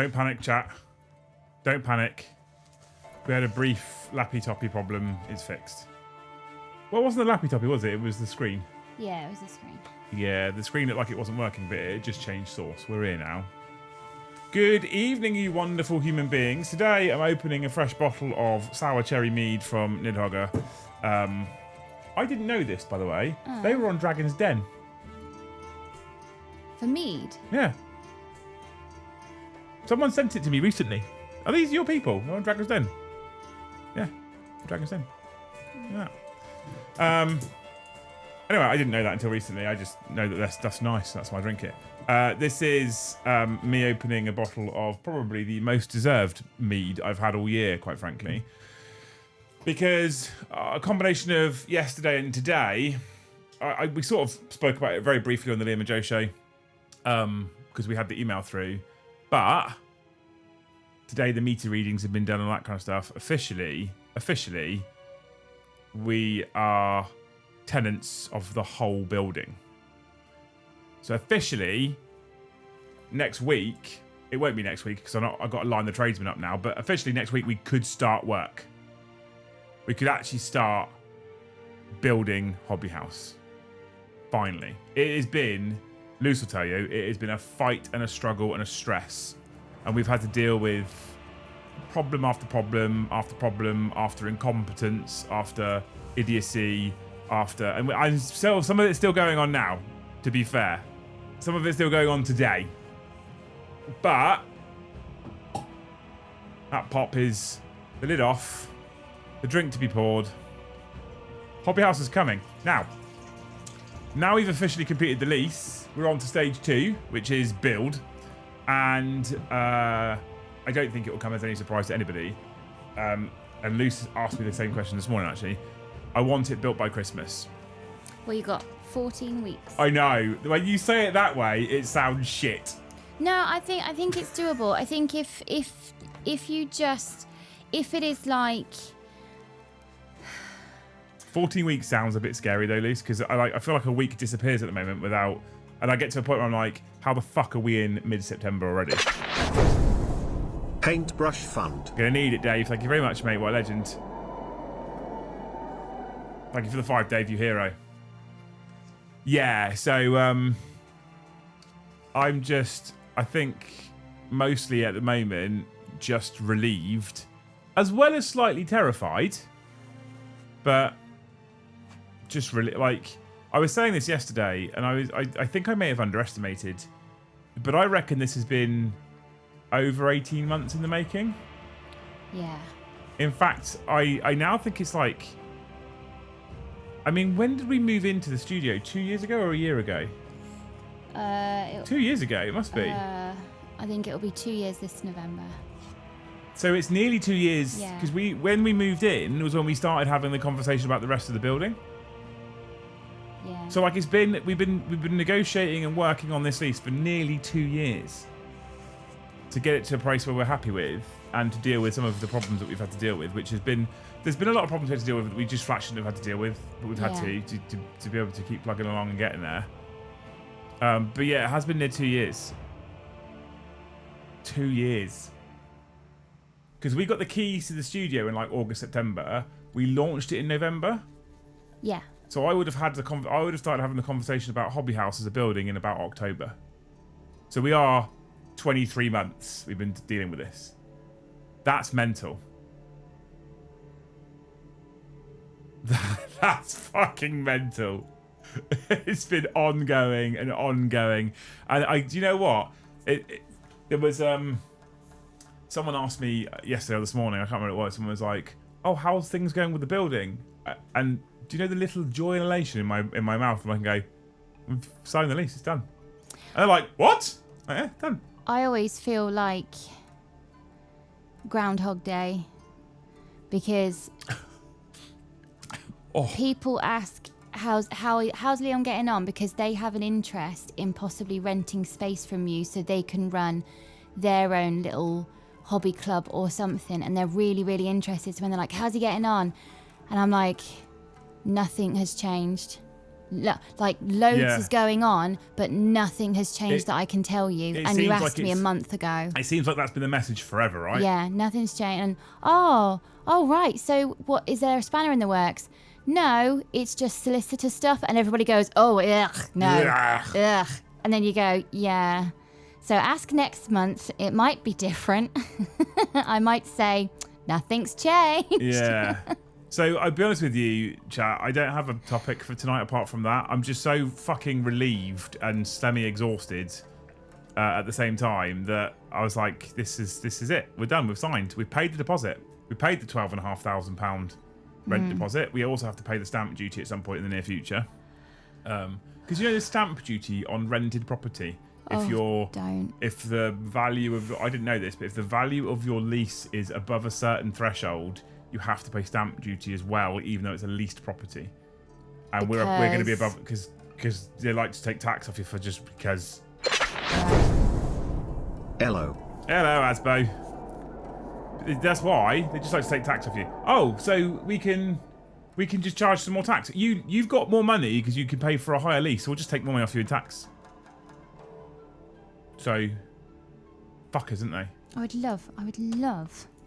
Don't panic, chat. Don't panic. We had a brief lappy-toppy problem. It's fixed. Well, it wasn't the lappy-toppy, was it? It was the screen. Yeah, it was the screen. Yeah, the screen looked like it wasn't working, but it just changed source. We're here now. Good evening, you wonderful human beings. Today, I'm opening a fresh bottle of sour cherry mead from Nidhogger. I didn't know this, by the way. They were on Dragon's Den. For mead? Yeah. Someone sent it to me recently. Are these your people? They're on Dragon's Den. Yeah, Dragon's Den. Yeah. Anyway, I didn't know that until recently. I just know that their stuff's nice. That's why I drink it. This is me opening a bottle of probably the most deserved mead I've had all year, quite frankly. Because a combination of yesterday and today, we sort of spoke about it very briefly on the Liam and Joe show, because we had the email through. But today the meter readings have been done and all that kind of stuff. Officially, we are tenants of the whole building. So officially, next week, it won't be next week because I've got to line the tradesmen up now, but officially next week we could start work. We could actually start building Hobby House. Finally. It has been, Luce will tell you, it has been a fight and a struggle and a stress. And we've had to deal with problem after problem after problem, after incompetence, after idiocy, and some of it's still going on now, to be fair. Some of it's still going on today. But that pop is the lid off, the drink to be poured. Hobby House is coming. Now we've officially completed the lease. We're on to stage 2, which is build. And I don't think it will come as any surprise to anybody. And Luce asked me the same question this morning, actually. I want it built by Christmas. Well, you got 14 weeks. I know. When you say it that way, it sounds shit. No, I think it's doable. I think if it is like 14 weeks sounds a bit scary though, Luce, because I feel like a week disappears at the moment without, and I get to a point where I'm like, how the fuck are we in mid-September already? Paintbrush Fund. Gonna need it, Dave. Thank you very much, mate. What a legend. Thank you for the 5, Dave, you hero. Yeah, so I'm just, I think, mostly at the moment, just relieved, as well as slightly terrified, but just really, like, I was saying this yesterday, and I think I may have underestimated, but I reckon this has been over 18 months in the making. Yeah. In fact, I now think it's like, I mean, when did we move into the studio? 2 years ago or a year ago? 2 years ago, it must be. I think it'll be 2 years this November. So it's nearly 2 years, Yeah. because when we moved in was when we started having the conversation about the rest of the building. Yeah. So like we've been negotiating and working on this lease for nearly 2 years to get it to a place where we're happy with and to deal with some of the problems that we've had to deal with, which has been, there's been a lot of problems we had to deal with that we just flat shouldn't have had to deal with, but we've had to be able to keep plugging along and getting there. But yeah, it has been near 2 years. 2 years. Because we got the keys to the studio in like August, September. We launched it in November. Yeah. So I would have started having the conversation about Hobby House as a building in about October. So we are 23 months we've been dealing with this. That's mental. That's fucking mental. It's been ongoing and ongoing. And do you know what? There was someone asked me yesterday or this morning, I can't remember what it was, someone was like, oh, how's things going with the building? And do you know the little joy and elation in my mouth when I can go, we've signed the lease, it's done. And they're like, what? Like, yeah, done. I always feel like Groundhog Day because people ask how's Leon getting on, because they have an interest in possibly renting space from you so they can run their own little hobby club or something, and they're really, really interested. So when they're like, how's he getting on? And I'm like, nothing has changed. Like loads Yeah. is going on, but nothing has changed that I can tell you. it And you seems asked like me a it's- month ago. It seems like that's been the message forever, right? Yeah, nothing's changed. And oh, right. So what, is there a spanner in the works? No, it's just solicitor stuff. And everybody goes, oh, ugh, no, Ugh. ugh. And then you go, yeah. So ask next month. It might be different. I might say, nothing's changed. Yeah. So I'll be honest with you, chat, I don't have a topic for tonight apart from that. I'm just so fucking relieved and semi-exhausted at the same time that I was like, this is it. We're done. We've signed. We've paid the deposit. We paid the £12,500 rent deposit. We also have to pay the stamp duty at some point in the near future. Because you know the stamp duty on rented property. If the value of, I didn't know this, but if the value of your lease is above a certain threshold, you have to pay stamp duty as well, even though it's a leased property. And we're going to be above, because they like to take tax off you for just because. Hello, Asbo. That's why they just like to take tax off you. Oh, so we can just charge some more tax. You've got more money because you can pay for a higher lease. So we'll just take more money off you in tax. So, fuckers, isn't they? I would love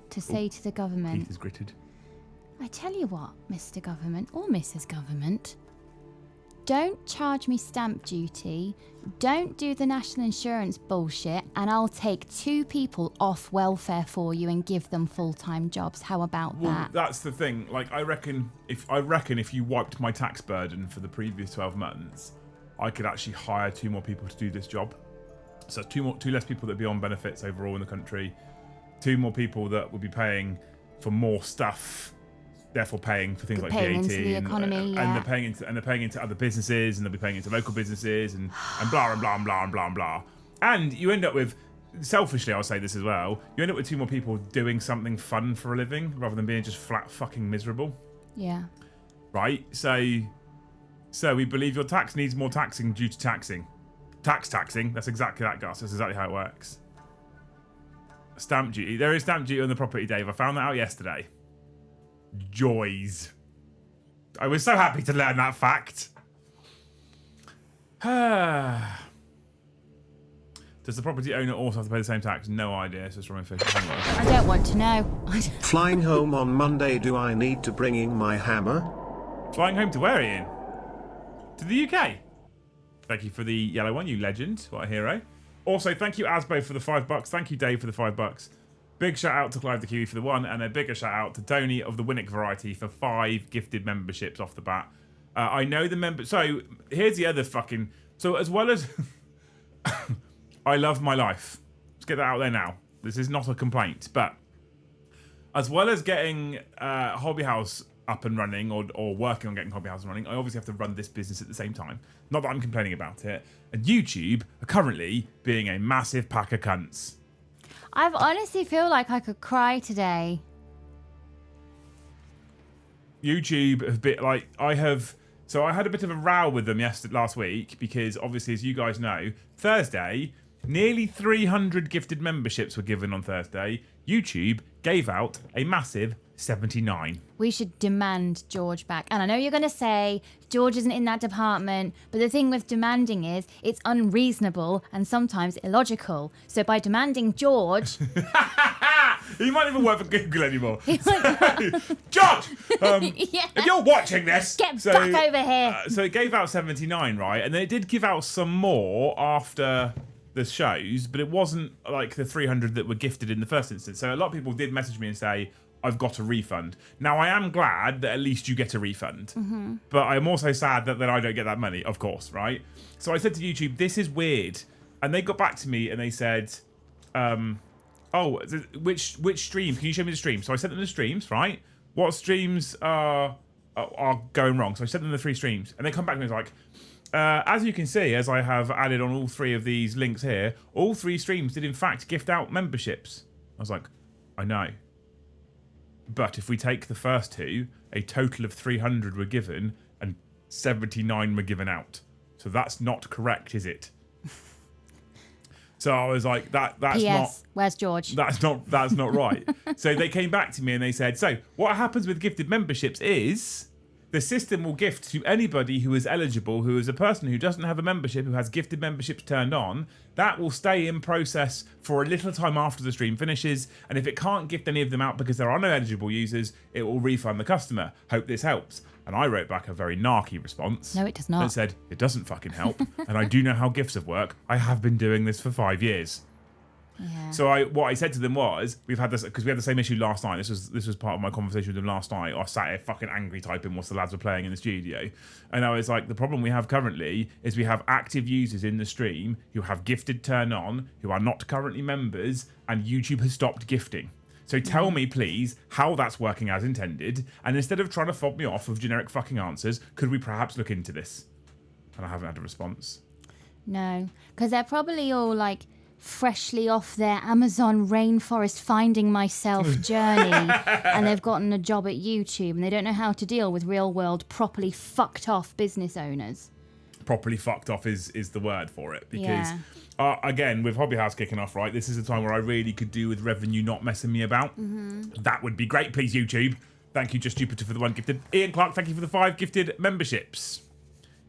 to say to the government. Teeth is gritted. I tell you what, Mr. Government or Mrs. Government, don't charge me stamp duty, don't do the national insurance bullshit, and I'll take 2 people off welfare for you and give them full-time jobs. How about that? That's the thing. Like, I reckon if you wiped my tax burden for the previous 12 months, I could actually hire 2 more people to do this job. So 2 less people that would be on benefits overall in the country, 2 more people that would be paying for more stuff, therefore paying for things like paying VAT into the economy, and they're paying into other businesses, and they'll be paying into local businesses and blah and blah and blah and blah and blah. And you end up with, selfishly, I'll say this as well, you end up with 2 more people doing something fun for a living rather than being just flat fucking miserable. Yeah. Right? So we believe your tax needs more taxing due to taxing. Taxing, that's exactly that, Gus. That's exactly how it works. Stamp duty. There is stamp duty on the property, Dave. I found that out yesterday. Joys. I was so happy to learn that fact. Does the property owner also have to pay the same tax? No idea. So it's from official. I don't want to know. flying home on Monday, do I need to bring in my hammer? Flying home to where, Ian? To the UK. Thank you for the yellow one, you legend. What a hero. Also, thank you, Asbo, for the $5. Thank you, Dave, for the $5. Big shout out to Clive the Kiwi for the 1, and a bigger shout out to Tony of the Winnick variety for 5 gifted memberships off the bat. I know the member. So here's the other fucking. So as well as I love my life. Let's get that out there now. This is not a complaint, but as well as getting Hobby House up and running, or working on getting Hobby House running, I obviously have to run this business at the same time. Not that I'm complaining about it. And YouTube are currently being a massive pack of cunts. I honestly feel like I could cry today. YouTube have been like, I had a bit of a row with them last week because obviously, as you guys know, Thursday, nearly 300 gifted memberships were given on Thursday. YouTube gave out a massive 79. We should demand George back. And I know you're going to say George isn't in that department, but the thing with demanding is it's unreasonable and sometimes illogical. So by demanding George... He might even work for Google anymore. George! Yeah. If you're watching this... Get back over here. So it gave out 79, right? And then it did give out some more after the shows, but it wasn't like the 300 that were gifted in the first instance. So a lot of people did message me and say, I've got a refund. Now, I am glad that at least you get a refund. Mm-hmm. But I'm also sad that I don't get that money, of course, right? So I said to YouTube, this is weird. And they got back to me and they said, oh, which stream? Can you show me the stream? So I sent them the streams, right? What streams are going wrong? So I sent them the 3 streams. And they come back and it's like, as you can see, as I have added on all 3 of these links here, all 3 streams did in fact gift out memberships. I was like, I know. But if we take the first 2, a total of 300 were given and 79 were given out. So that's not correct, is it? So I was like, that's P.S. not. Where's George? That's not right. So they came back to me and they said, so what happens with gifted memberships is The system will gift to anybody who is eligible, who is a person who doesn't have a membership, who has gifted memberships turned on. That will stay in process for a little time after the stream finishes. And if it can't gift any of them out because there are no eligible users, it will refund the customer. Hope this helps. And I wrote back a very narky response. No, it does not. And said, it doesn't fucking help. And I do know how gifts work. I have been doing this for 5 years. Yeah. So what I said to them was, we've had this because we had the same issue last night. This was part of my conversation with them last night. I sat here fucking angry typing whilst the lads were playing in the studio, and I was like, the problem we have currently is we have active users in the stream who have gifted turn on, who are not currently members, and YouTube has stopped gifting. So tell me, please, how that's working as intended, and instead of trying to fob me off with generic fucking answers, could we perhaps look into this? And I haven't had a response. No, because they're probably all like freshly off their Amazon rainforest finding myself journey, and they've gotten a job at YouTube, and they don't know how to deal with real world properly fucked off business owners. Properly fucked off is the word for it, because again, with Hobby House kicking off, right, this is a time where I really could do with revenue not messing me about. That would be great, please, YouTube. Thank you, Just Jupiter, for the 1 gifted. Ian Clark, thank you for the 5 gifted memberships.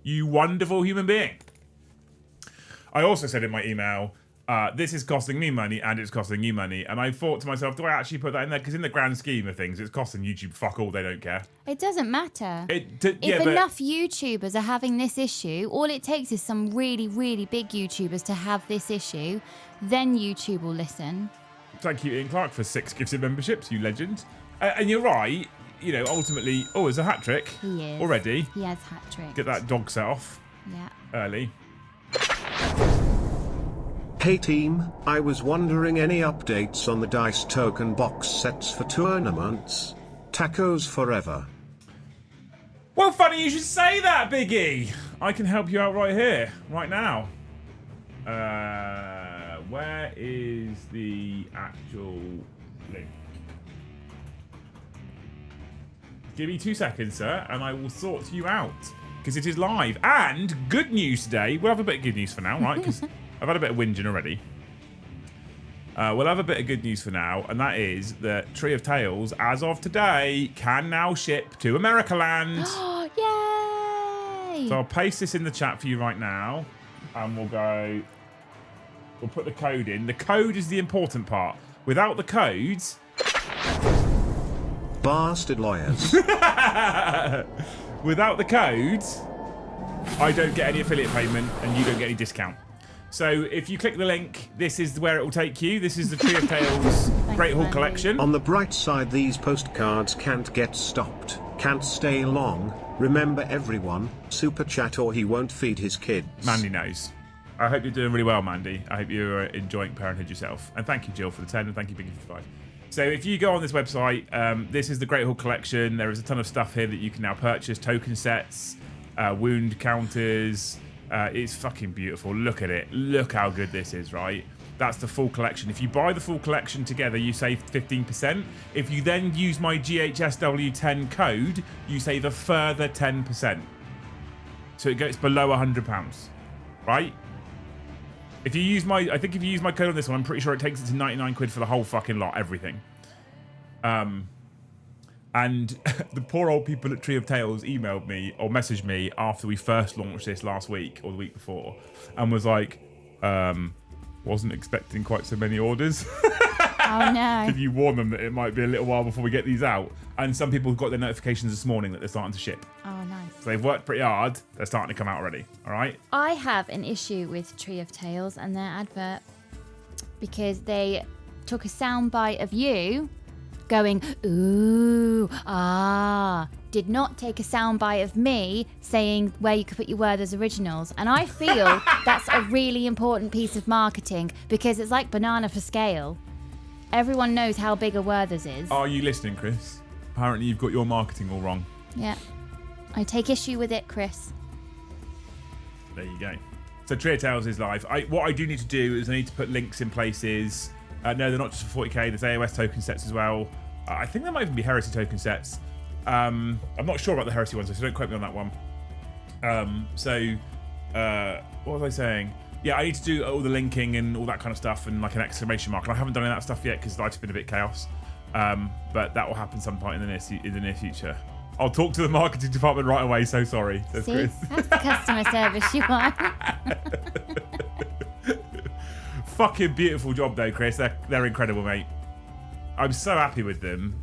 You wonderful human being. I also said in my email, this is costing me money and it's costing you money. And I thought to myself, do I actually put that in there? Because in the grand scheme of things, it's costing YouTube fuck all. They don't care. It doesn't matter. If enough YouTubers are having this issue, all it takes is some really, really big YouTubers to have this issue. Then YouTube will listen. Thank you, Ian Clark, for 6 gifted memberships, you legend. And you're right. You know, ultimately, it's a hat trick. He is. Already. He has hat trick. Get that dog set off. Yeah. Early. Hey team, I was wondering any updates on the dice token box sets for tournaments? Tacos forever. Well, funny you should say that, Biggie. I can help you out right here, right now. Where is the actual link? Give me 2 seconds, sir, and I will sort you out. Because it is live. And good news today. We'll have a bit of good news for now, right? Because I've had a bit of whinging already. We'll have a bit of good news for now, and that is that Tree of Tales, as of today, can now ship to Americaland. Yay! So I'll paste this in the chat for you right now, and we'll put the code in. The code is the important part. Without the codes... Bastard lawyers. Without the codes, I don't get any affiliate payment, and you don't get any discount. So if you click the link, this is where it will take you. This is the Tree of Tales Great Hall Collection. On the bright side, these postcards can't get stopped, can't stay long. Remember everyone, super chat or he won't feed his kids. Mandy knows. I hope you're doing really well, Mandy. I hope you're enjoying parenthood yourself. And thank you, Jill, for the 10, and thank you, Biggie, for the 5. So if you go on this website, this is the Great Hall Collection. There is a ton of stuff here that you can now purchase. Token sets, wound counters. It's fucking beautiful. Look at it. Look how good this is, right? That's the full collection. If you buy the full collection together, you save 15%. If you then use my GHSW10 code, you save a further 10%. So it goes below £100, right? If you use my code on this one, I'm pretty sure it takes it to 99 quid for the whole fucking lot, everything. And the poor old people at Tree of Tales emailed me or messaged me after we first launched this last week or the week before, and was like, wasn't expecting quite so many orders. Oh no. Did you warn them that it might be a little while before we get these out? And some people got their notifications this morning that they're starting to ship. Oh, nice. So they've worked pretty hard. They're starting to come out already. All right? I have an issue with Tree of Tales and their advert because they took a soundbite of you going, ooh, ah, did not take a soundbite of me saying where you could put your Werther's originals. And I feel that's a really important piece of marketing because it's like banana for scale. Everyone knows how big a Werther's is. Are you listening, Chris? Apparently you've got your marketing all wrong. Yeah. I take issue with it, Chris. There you go. So Tree of Tales is live. What I do need to do is I need to put links in places. No, they're not just for 40k. There's AOS token sets as well. I think there might even be Heresy token sets. I'm not sure about the Heresy ones, so don't quote me on that one. What was I saying? Yeah, I need to do all the linking and all that kind of stuff and like an exclamation mark. And I haven't done any of that stuff yet because life's been a bit chaos. But that will happen some point in the near future. I'll talk to the marketing department right away. So sorry, says See, Chris. that's the customer service you want. Fucking beautiful job though, Chris. They're incredible, mate. I'm so happy with them.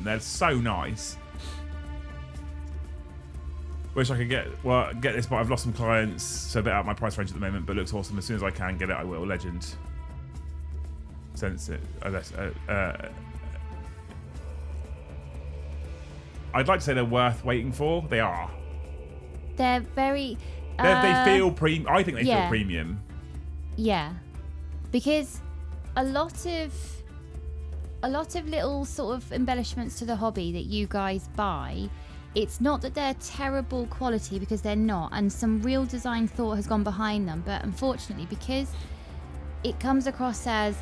They're so nice. Wish I could get this, but I've lost some clients, so a bit out of my price range at the moment. But it looks awesome. As soon as I can get it, I will. Legend. Sense it. I'd like to say they're worth waiting for. They are. They're very. They feel premium. I think they feel premium. Yeah, because a lot of little sort of embellishments to the hobby that you guys buy, it's not that they're terrible quality, because they're not, and some real design thought has gone behind them, but unfortunately, because it comes across as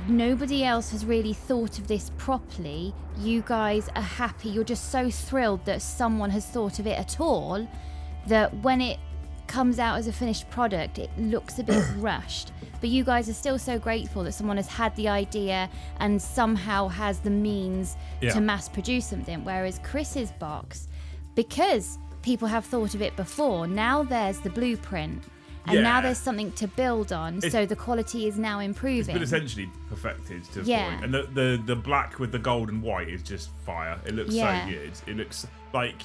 nobody else has really thought of this properly, you guys are happy, you're just so thrilled that someone has thought of it at all, that when it comes out as a finished product, it looks a bit rushed. But you guys are still so grateful that someone has had the idea and somehow has the means to mass produce something. Whereas Chris's box, because people have thought of it before, now there's the blueprint. And now there's something to build on, so the quality is now improving. It's been essentially perfected to a point. And the black with the gold and white is just fire. It looks so good. It looks like...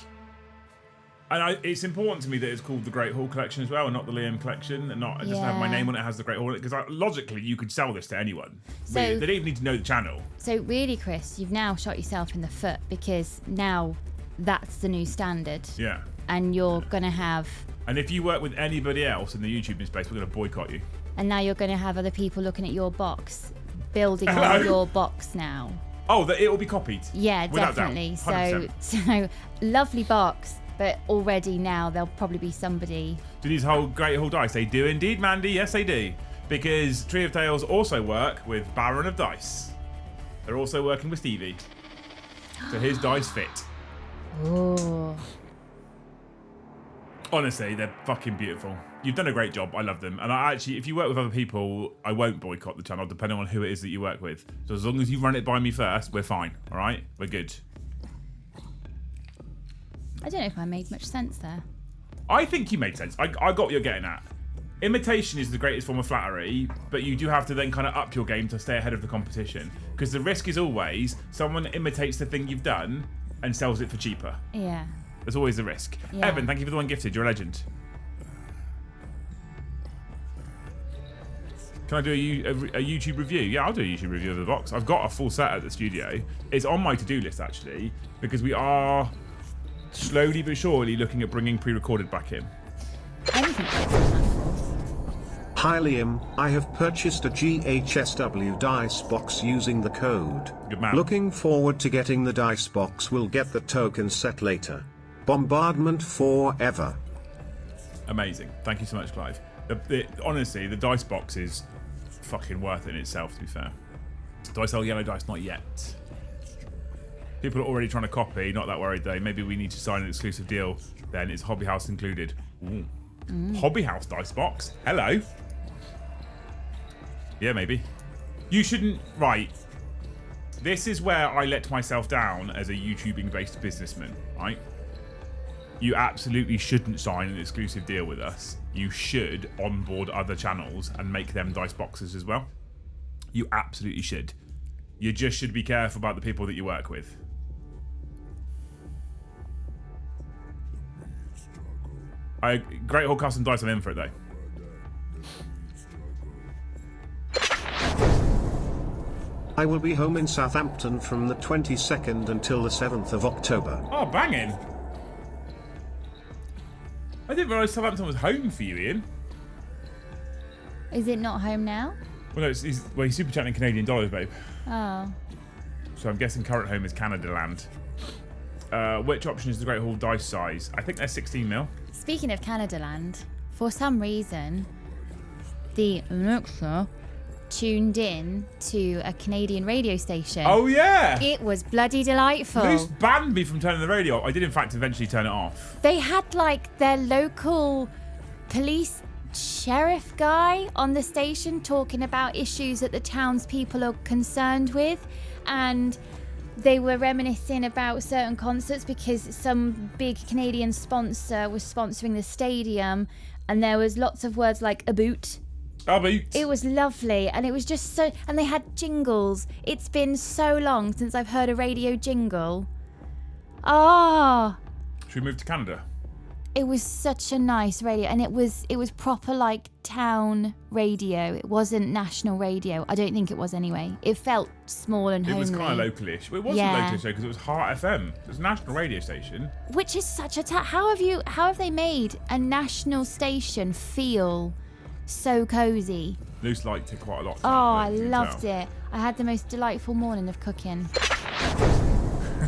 And it's important to me that it's called the Great Hall Collection as well, and not the Liam Collection, and not it doesn't have my name on it. It has the Great Hall, because logically you could sell this to anyone. So, they don't even need to know the channel. So really, Chris, you've now shot yourself in the foot, because now that's the new standard. Yeah. And you're gonna have. And if you work with anybody else in the YouTubing space, we're gonna boycott you. And now you're gonna have other people looking at your box, building on your box now. Oh, that it will be copied. Yeah, definitely. So lovely box. But already now there'll probably be somebody. Do these whole Great Hall dice? They do indeed, Mandy. Yes, they do. Because Tree of Tales also work with Baron of Dice. They're also working with Stevie. So his dice fit. Oh. Honestly, they're fucking beautiful. You've done a great job. I love them. And I actually, if you work with other people, I won't boycott the channel, depending on who it is that you work with. So as long as you run it by me first, we're fine. All right? We're good. I don't know if I made much sense there. I think you made sense. I got what you're getting at. Imitation is the greatest form of flattery, but you do have to then kind of up your game to stay ahead of the competition. Because the risk is always someone imitates the thing you've done and sells it for cheaper. Yeah. There's always a risk. Yeah. Evan, thank you for the one gifted. You're a legend. Can I do a YouTube review? Yeah, I'll do a YouTube review of the box. I've got a full set at the studio. It's on my to-do list, actually, because we are... slowly but surely looking at bringing pre-recorded back in. Anything. Hi Liam, I have purchased a GHSW dice box using the code. Good man. Looking forward to getting the dice box. We'll get the token set later. Bombardment forever. Amazing. Thank you so much, Clive. Honestly, the dice box is fucking worth it in itself, to be fair. Do I sell yellow dice? Not yet. People are already trying to copy, not that worried though. Maybe we need to sign an exclusive deal. Then it's Hobby House included. Ooh. Hobby House dice box. Hello. Yeah, maybe. You shouldn't. Right. This is where I let myself down as a YouTubing-based businessman, right? You absolutely shouldn't sign an exclusive deal with us. You should onboard other channels and make them dice boxes as well. You absolutely should. You just should be careful about the people that you work with. Great Hall Custom Dice, I'm in for it though. I will be home in Southampton from the 22nd until the 7th of October. Oh, banging. I didn't realise Southampton was home for you, Ian. Is it not home now? Well, no, he's super chatting Canadian dollars, babe. Oh. So I'm guessing current home is Canada land. Which option is the Great Hall dice size? I think they're 16 mil. Speaking of Canada land, for some reason, the Alexa tuned in to a Canadian radio station. Oh, yeah. It was bloody delightful. Who's banned me from turning the radio off? I did, in fact, eventually turn it off. They had, like, their local police sheriff guy on the station talking about issues that the townspeople are concerned with. And they were reminiscing about certain concerts because some big Canadian sponsor was sponsoring the stadium, and there was lots of words like a boot. A boot. It was lovely, and it was just so... And they had jingles. It's been so long since I've heard a radio jingle. Ah, Should we move to Canada? it was such a nice radio, and it was proper like town radio. It wasn't national radio. I don't think it was anyway. It felt small and homely. It was kind of localish. Well, it wasn't Yeah. localish though because it was Heart FM. It was a national radio station. Which is such a... How have they made a national station feel so cozy? Luce liked it quite a lot. Oh, I loved it. I had the most delightful morning of cooking.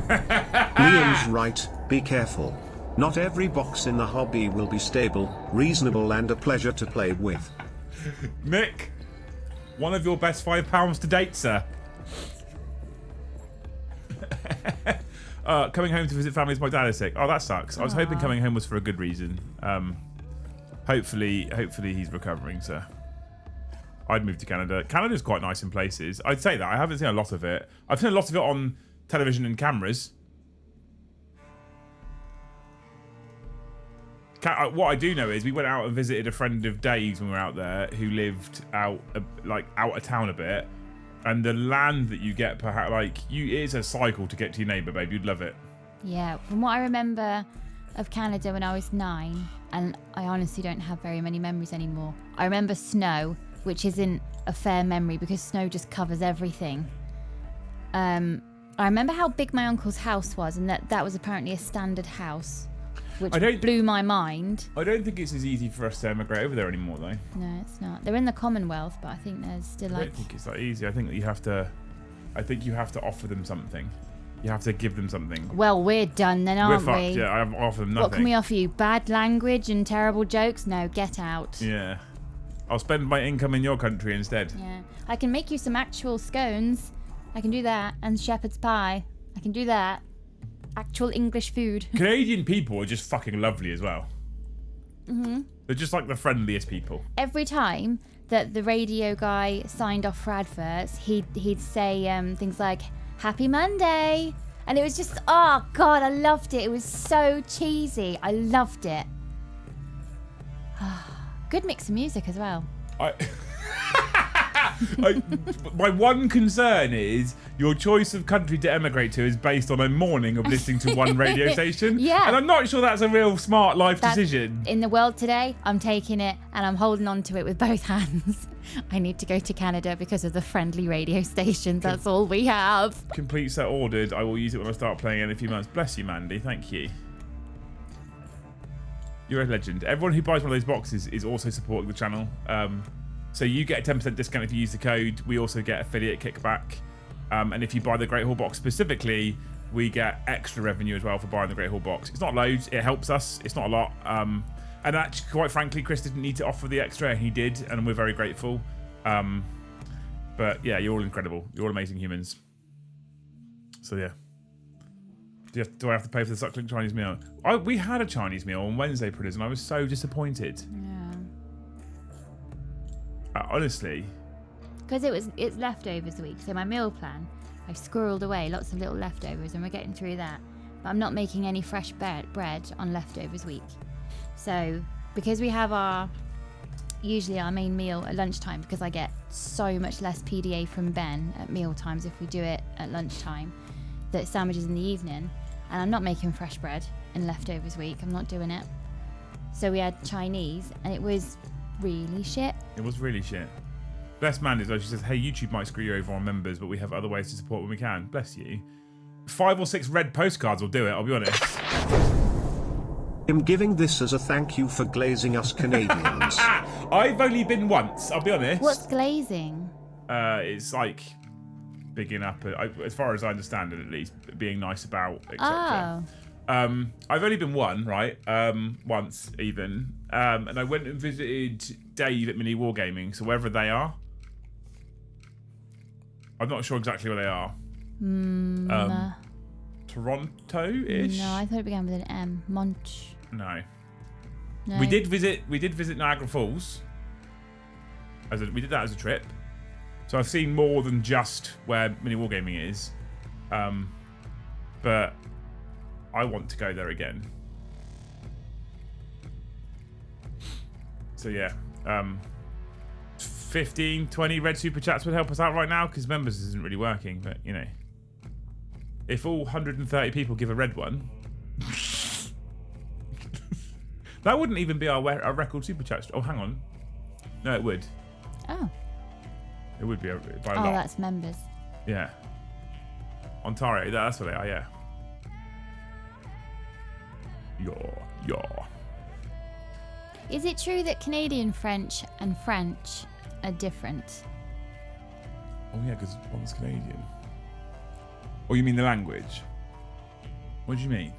Liam's right, be careful. Not every box in the hobby will be stable, reasonable and a pleasure to play with. Nick, one of your best £5 to date, sir. Coming home to visit family as my dad is sick. Oh, that sucks. I was hoping coming home was for a good reason. Hopefully he's recovering, sir. I'd move to Canada. Canada's quite nice in places. I'd say that. I haven't seen a lot of it. I've seen a lot of it on television and cameras. What I do know is we went out and visited a friend of Dave's when we were out there who lived out of town a bit, and the land that you get it's a cycle to get to your neighbour, babe. You'd love it. Yeah, from what I remember of Canada when I was 9, and I honestly don't have very many memories anymore. I remember snow, which isn't a fair memory because snow just covers everything. I remember how big my uncle's house was, and that was apparently a standard house, which blew my mind. I don't think it's as easy for us to emigrate over there anymore, though. No, it's not. They're in the Commonwealth, but I think there's still I don't think it's that easy. I think that you have to offer them something. You have to give them something. Well, we're done then, aren't we? We're fucked, yeah. I have offered them nothing. What can we offer you? Bad language and terrible jokes? No, get out. Yeah. I'll spend my income in your country instead. Yeah. I can make you some actual scones. I can do that. And shepherd's pie. I can do that. Actual English food. Canadian people are just fucking lovely as well. Mm-hmm. They're just like the friendliest people. Every time that the radio guy signed off for adverts, he'd say things like, Happy Monday. And it was just, oh God, I loved it. It was so cheesy. I loved it. Good mix of music as well. My one concern is your choice of country to emigrate to is based on a morning of listening to one radio station. Yeah. And I'm not sure that's a real smart life decision. In the world today, I'm taking it and I'm holding on to it with both hands. I need to go to Canada because of the friendly radio stations. That's all we have. Complete set ordered. I will use it when I start playing in a few months. Bless you, Mandy. Thank you. You're a legend. Everyone who buys one of those boxes is also supporting the channel. So you get a 10% discount if you use the code. We also get affiliate kickback. And if you buy the Great Hall box specifically, we get extra revenue as well for buying the Great Hall box. It's not loads. It helps us. It's not a lot. And actually, quite frankly, Chris didn't need to offer the extra, and he did, and we're very grateful. But yeah, you're all incredible. You're all amazing humans. So yeah. Do I have to pay for the suckling Chinese meal? We had a Chinese meal on Wednesday, Prudence, and I was so disappointed. Yeah. Honestly. Because it's leftovers week, so my meal plan, I've squirreled away lots of little leftovers, and we're getting through that. But I'm not making any fresh bread on leftovers week. So because we have usually our main meal at lunchtime, because I get so much less PDA from Ben at meal times if we do it at lunchtime, that sandwiches in the evening, and I'm not making fresh bread in leftovers week. I'm not doing it. So we had Chinese, and it was really shit. It was really shit. Bless Mandy, though. She says, hey, YouTube might screw you over on members, but we have other ways to support when we can. Bless you. 5 or 6 red postcards will do it, I'll be honest. I'm giving this as a thank you for glazing us Canadians. I've only been once, I'll be honest. What's glazing? It's like bigging up, as far as I understand it at least, being nice about, etc. Oh. I've only been one, right? Once even. And I went and visited Dave at Mini Wargaming, so wherever they are. I'm not sure exactly where they are. Toronto-ish? No, I thought it began with an M. No. No. We did visit Niagara Falls. We did that as a trip. So I've seen more than just where Mini Wargaming is. But I want to go there again. So yeah, 15, 20 red super chats would help us out right now because members isn't really working. But you know, if all 130 people give a red one, that wouldn't even be our record super chat. Oh, hang on, no, it would. Oh. It would be by a Oh, lot. that's members. Yeah. Ontario, that's what they are. Yeah. Yeah. Is it true that Canadian French and French are different? Oh yeah, because one's Canadian. Oh, you mean the language? What do you mean?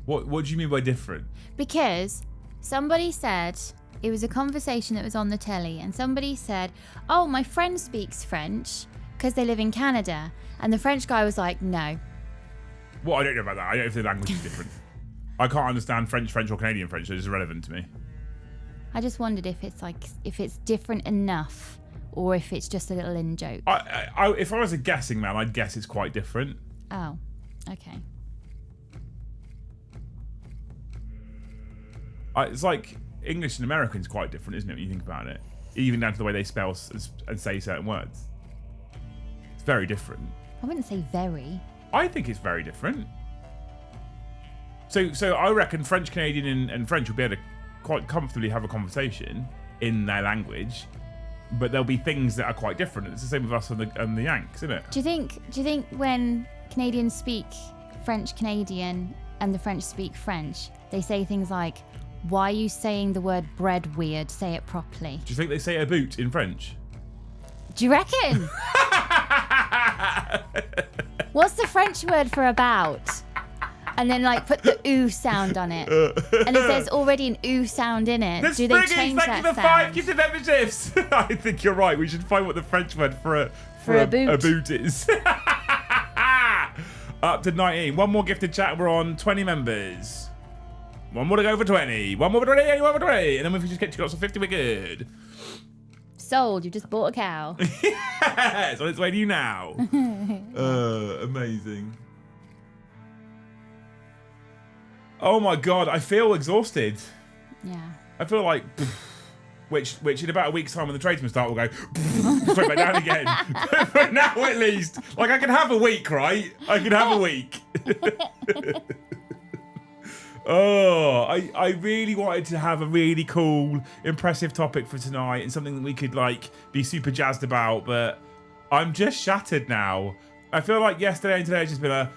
What do you mean by different? Because somebody said, it was a conversation that was on the telly, and somebody said, oh, my friend speaks French because they live in Canada. And the French guy was like, no. Well, I don't know about that. I don't know if the language is different. I can't understand French or Canadian French, so it's irrelevant to me. I just wondered if it's different enough or if it's just a little in joke. If I was a guessing man, I'd guess it's quite different. Oh, okay. It's like English and American is quite different, isn't it, when you think about it? Even down to the way they spell and say certain words. It's very different. I wouldn't say very. I think it's very different. So I reckon French, Canadian, and French will be able to quite comfortably have a conversation in their language, but there'll be things that are quite different. It's the same with us and the Yanks, isn't it? Do you think when Canadians speak French Canadian and the French speak French, they say things like, why are you saying the word bread weird? Say it properly. Do you think they say a boot in French? Do you reckon? What's the French word for about? And then put the ooh sound on it. And if there's already an ooh sound in it, do they change that sound? 5 gifted memberships. I think you're right. We should find what the French word for a boot is. Up to 19. One more gifted chat. We're on 20 members. One more to go for 20. One more for 20. One more for 20. And then if we just get to lots of 50, we're good. Sold. You just bought a cow. It's on its way to you now. Amazing. Oh my god, I feel exhausted. Yeah. I feel like, which in about a week's time when the tradesmen start, will go straight back down again. But now at least, I can have a week, right? I can have a week. Oh, I really wanted to have a really cool, impressive topic for tonight and something that we could be super jazzed about, but I'm just shattered now. I feel like yesterday and today has just been a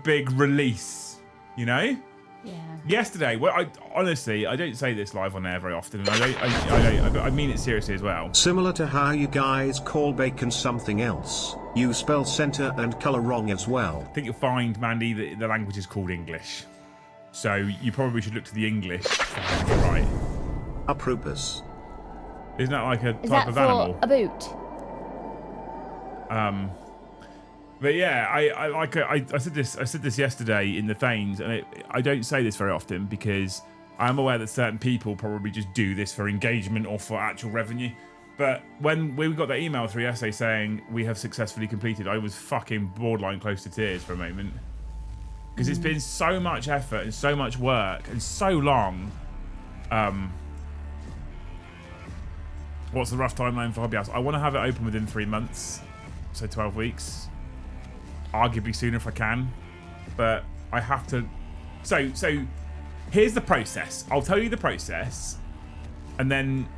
big release, you know? Yeah. Yesterday, I honestly don't say this live on air very often, and I mean it seriously as well. Similar to how you guys call bacon something else, you spell center and color wrong as well. I think you'll find, Mandy, that the language is called English. So you probably should look to the English for how to get right. Apropos. Isn't that like a Is type that of for animal? a boot? But yeah, I said this yesterday in the Thanes, and I don't say this very often because I'm aware that certain people probably just do this for engagement or for actual revenue. But when we got that email through yesterday saying we have successfully completed, I was fucking borderline close to tears for a moment. Because it's been so much effort and so much work and so long. What's the rough timeline for Hobby House? I want to have it open within 3 months, so 12 weeks. Arguably sooner if I can, but I have to. So here's the process. I'll tell you the process, and then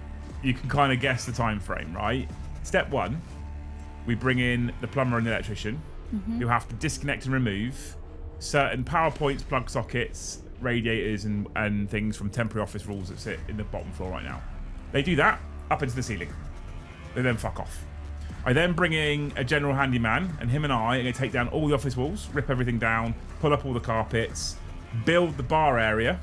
you can kind of guess the time frame, right? Step 1, we bring in the plumber and the electrician, who have to disconnect and remove certain power points, plug sockets, radiators, and things from temporary office walls that sit in the bottom floor right now. They do that up into the ceiling. They then fuck off. I then bring in a general handyman, and him and I are going to take down all the office walls, rip everything down, pull up all the carpets, build the bar area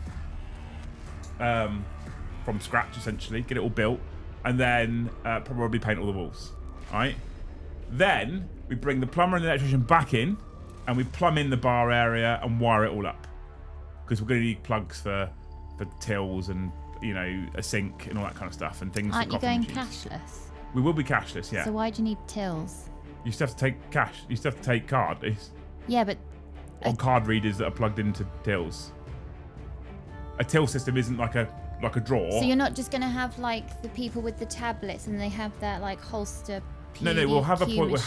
from scratch, essentially, get it all built, and then probably paint all the walls. All right? Then we bring the plumber and the electrician back in, and we plumb in the bar area and wire it all up. Because we're going to need plugs for tills and, a sink and all that kind of stuff, and things. Aren't for you coffee going machines. cashless? We will be cashless, yeah. So why do you need tills? You still have to take cash. You still have to take card. It's Yeah, but on card readers that are plugged into tills. A till system isn't like a drawer. so you're not just gonna have like the people with the tablets and they have that like holster. No, we'll have a point. We'll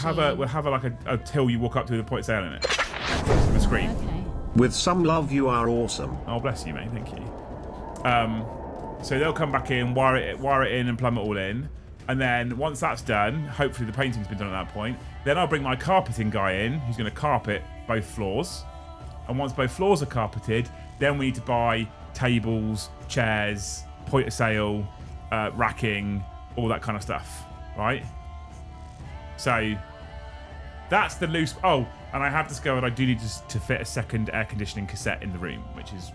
have a till you walk up to with a point of sale in it. With a screen. Okay. With some love, you are awesome. Oh, bless you, mate. Thank you. So they'll come back in, wire it in, and plumb it all in. And then once that's done, hopefully the painting's been done at that point. Then I'll bring my carpeting guy in, who's going to carpet both floors. And once both floors are carpeted, then we need to buy tables, chairs, point of sale, racking, all that kind of stuff, right? So that's the loose. Oh, and I have discovered I do need to fit a second air conditioning cassette in the room, which is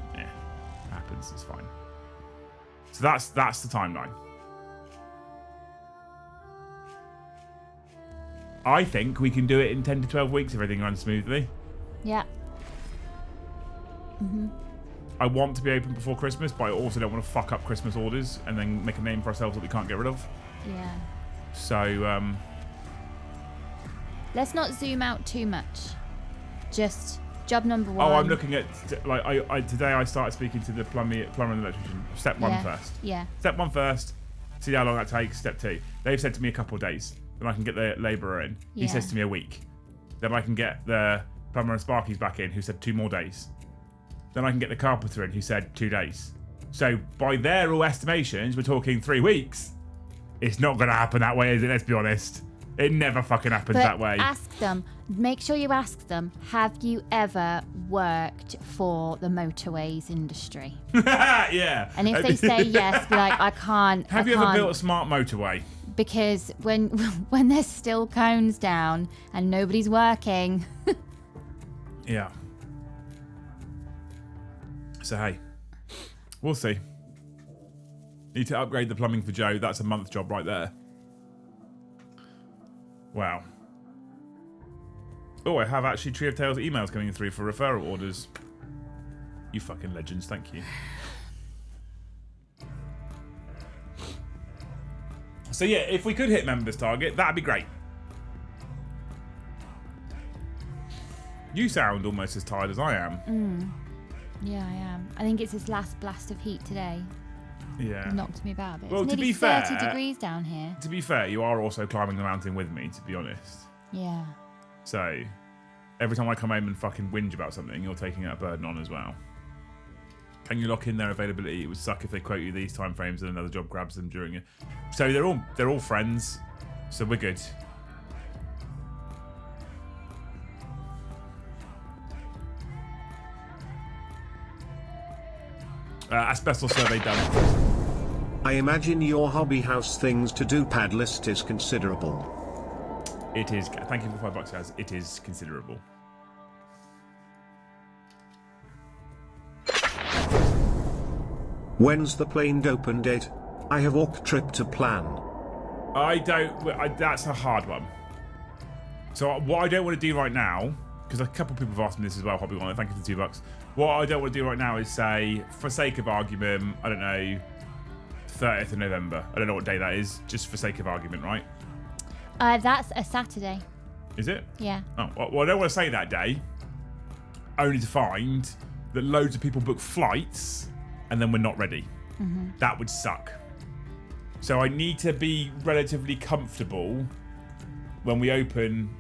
happens. It's fine. So that's the timeline. I think we can do it in 10 to 12 weeks if everything runs smoothly. Yeah. I want to be open before Christmas, but I also don't want to fuck up Christmas orders and then make a name for ourselves that we can't get rid of. Yeah. So, Let's not zoom out too much. Just job number one. oh, I'm looking at like I today I started speaking to the plumber and electrician. Step one first. Yeah. Step one first. See how long that takes. Step two. They've said to me a couple of days. Then I can get the labourer in. He says to me a week. Then I can get the plumber and Sparky's back in, who said 2 more days. Then I can get the carpenter in, who said 2 days. So by their all estimations, we're talking 3 weeks. It's not going to happen that way, is it? Let's be honest. It never fucking happens that way. Ask them. Make sure you ask them. Have you ever worked for the motorways industry? Yeah. And if they say yes, be like, I can't. Have you ever built a smart motorway? Because when there's still cones down and nobody's working. Yeah. So hey, we'll see. Need to upgrade the plumbing for Joe. That's a month job right there. Wow. Oh, I have actually Tree of Tales emails coming through for referral orders. You fucking legends, thank you. So yeah, if we could hit members target, that'd be great. You sound almost as tired as I am. Yeah, I am. I think it's this last blast of heat today. Yeah. It knocked me about a bit. Well, it's to nearly be fair, 30 degrees down here. To be fair, you are also climbing the mountain with me, to be honest. Yeah. So, every time I come home and fucking whinge about something, you're taking that burden on as well. Can you lock in their availability? It would suck if they quote you these time frames and another job grabs them during it. So they're all friends. So we're good. Asbestos survey done. I imagine your hobby house things to do pad list is considerable. It is. Thank you for $5, guys. It is considerable. When's the plane open date? I have orc trip to plan. That's a hard one. So what I don't want to do right now, because a couple of people have asked me this as well, Hobby One. Thank you for the $2. What I don't want to do right now is say, for sake of argument, I don't know, 30th of November. I don't know what day that is, just for sake of argument, right? That's a Saturday. Is it? Yeah. Oh, well, I don't want to say that day, only to find that loads of people book flights and then we're not ready. Mm-hmm. That would suck. So I need to be relatively comfortable when we open.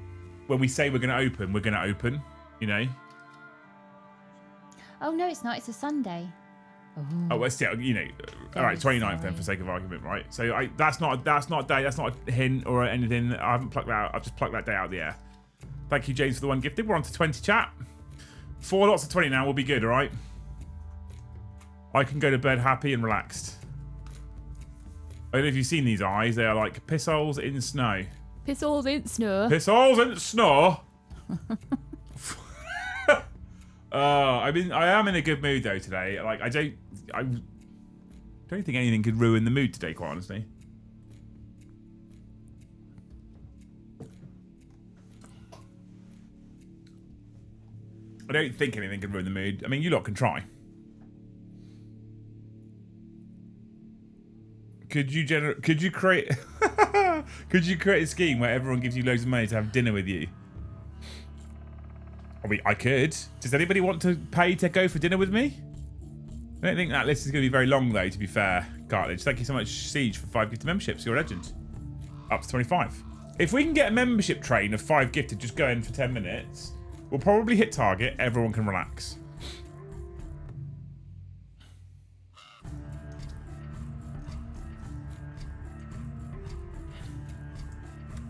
When we say we're going to open, you know? Oh, no, it's not. It's a Sunday. Oh, well, still, you know, all right, 29th then, for sake of argument, right? So that's not a day, that's not a hint or anything. I haven't plucked that out. I've just plucked that day out of the air. Thank you, James, for the one gifted. We're on to 20, chat. 4 lots of 20 now will be good, all right? I can go to bed happy and relaxed. I don't know if you've seen these eyes. They are like piss holes in snow. Piss holes in snow. Piss holes in snow. I am in a good mood though today. Like I don't think anything could ruin the mood today, quite honestly. I don't think anything can ruin the mood. I mean, you lot can try. Could you create Could you create a scheme where everyone gives you loads of money to have dinner with you? I mean, I could. Does anybody want to pay to go for dinner with me? I don't think that list is going to be very long, though, to be fair. Cartilage, thank you so much, Siege, for 5 gifted memberships. You're a legend. Up to 25. If we can get a membership train of 5 gifted just going for 10 minutes, we'll probably hit target. Everyone can relax.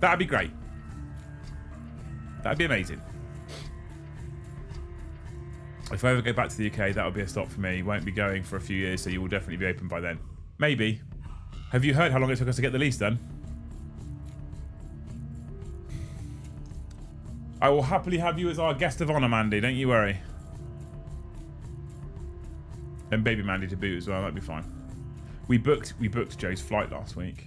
That'd be great. That'd be amazing. If I ever go back to the UK, that'll be a stop for me. Won't be going for a few years, so you will definitely be open by then. Maybe. Have you heard how long it took us to get the lease done? I will happily have you as our guest of honour, Mandy. Don't you worry. And baby Mandy to boot as well. That'd be fine. We booked Joe's flight last week.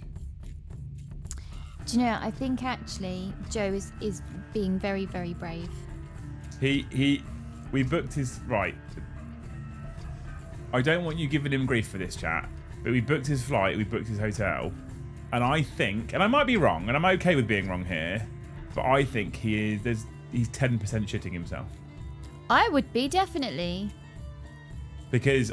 Do you know, I think actually Joe is being very, very brave. We booked his... Right. I don't want you giving him grief for this, chat. But we booked his flight, we booked his hotel. And I think, and I might be wrong, and I'm okay with being wrong here, but I think he's 10% shitting himself. I would be, definitely. Because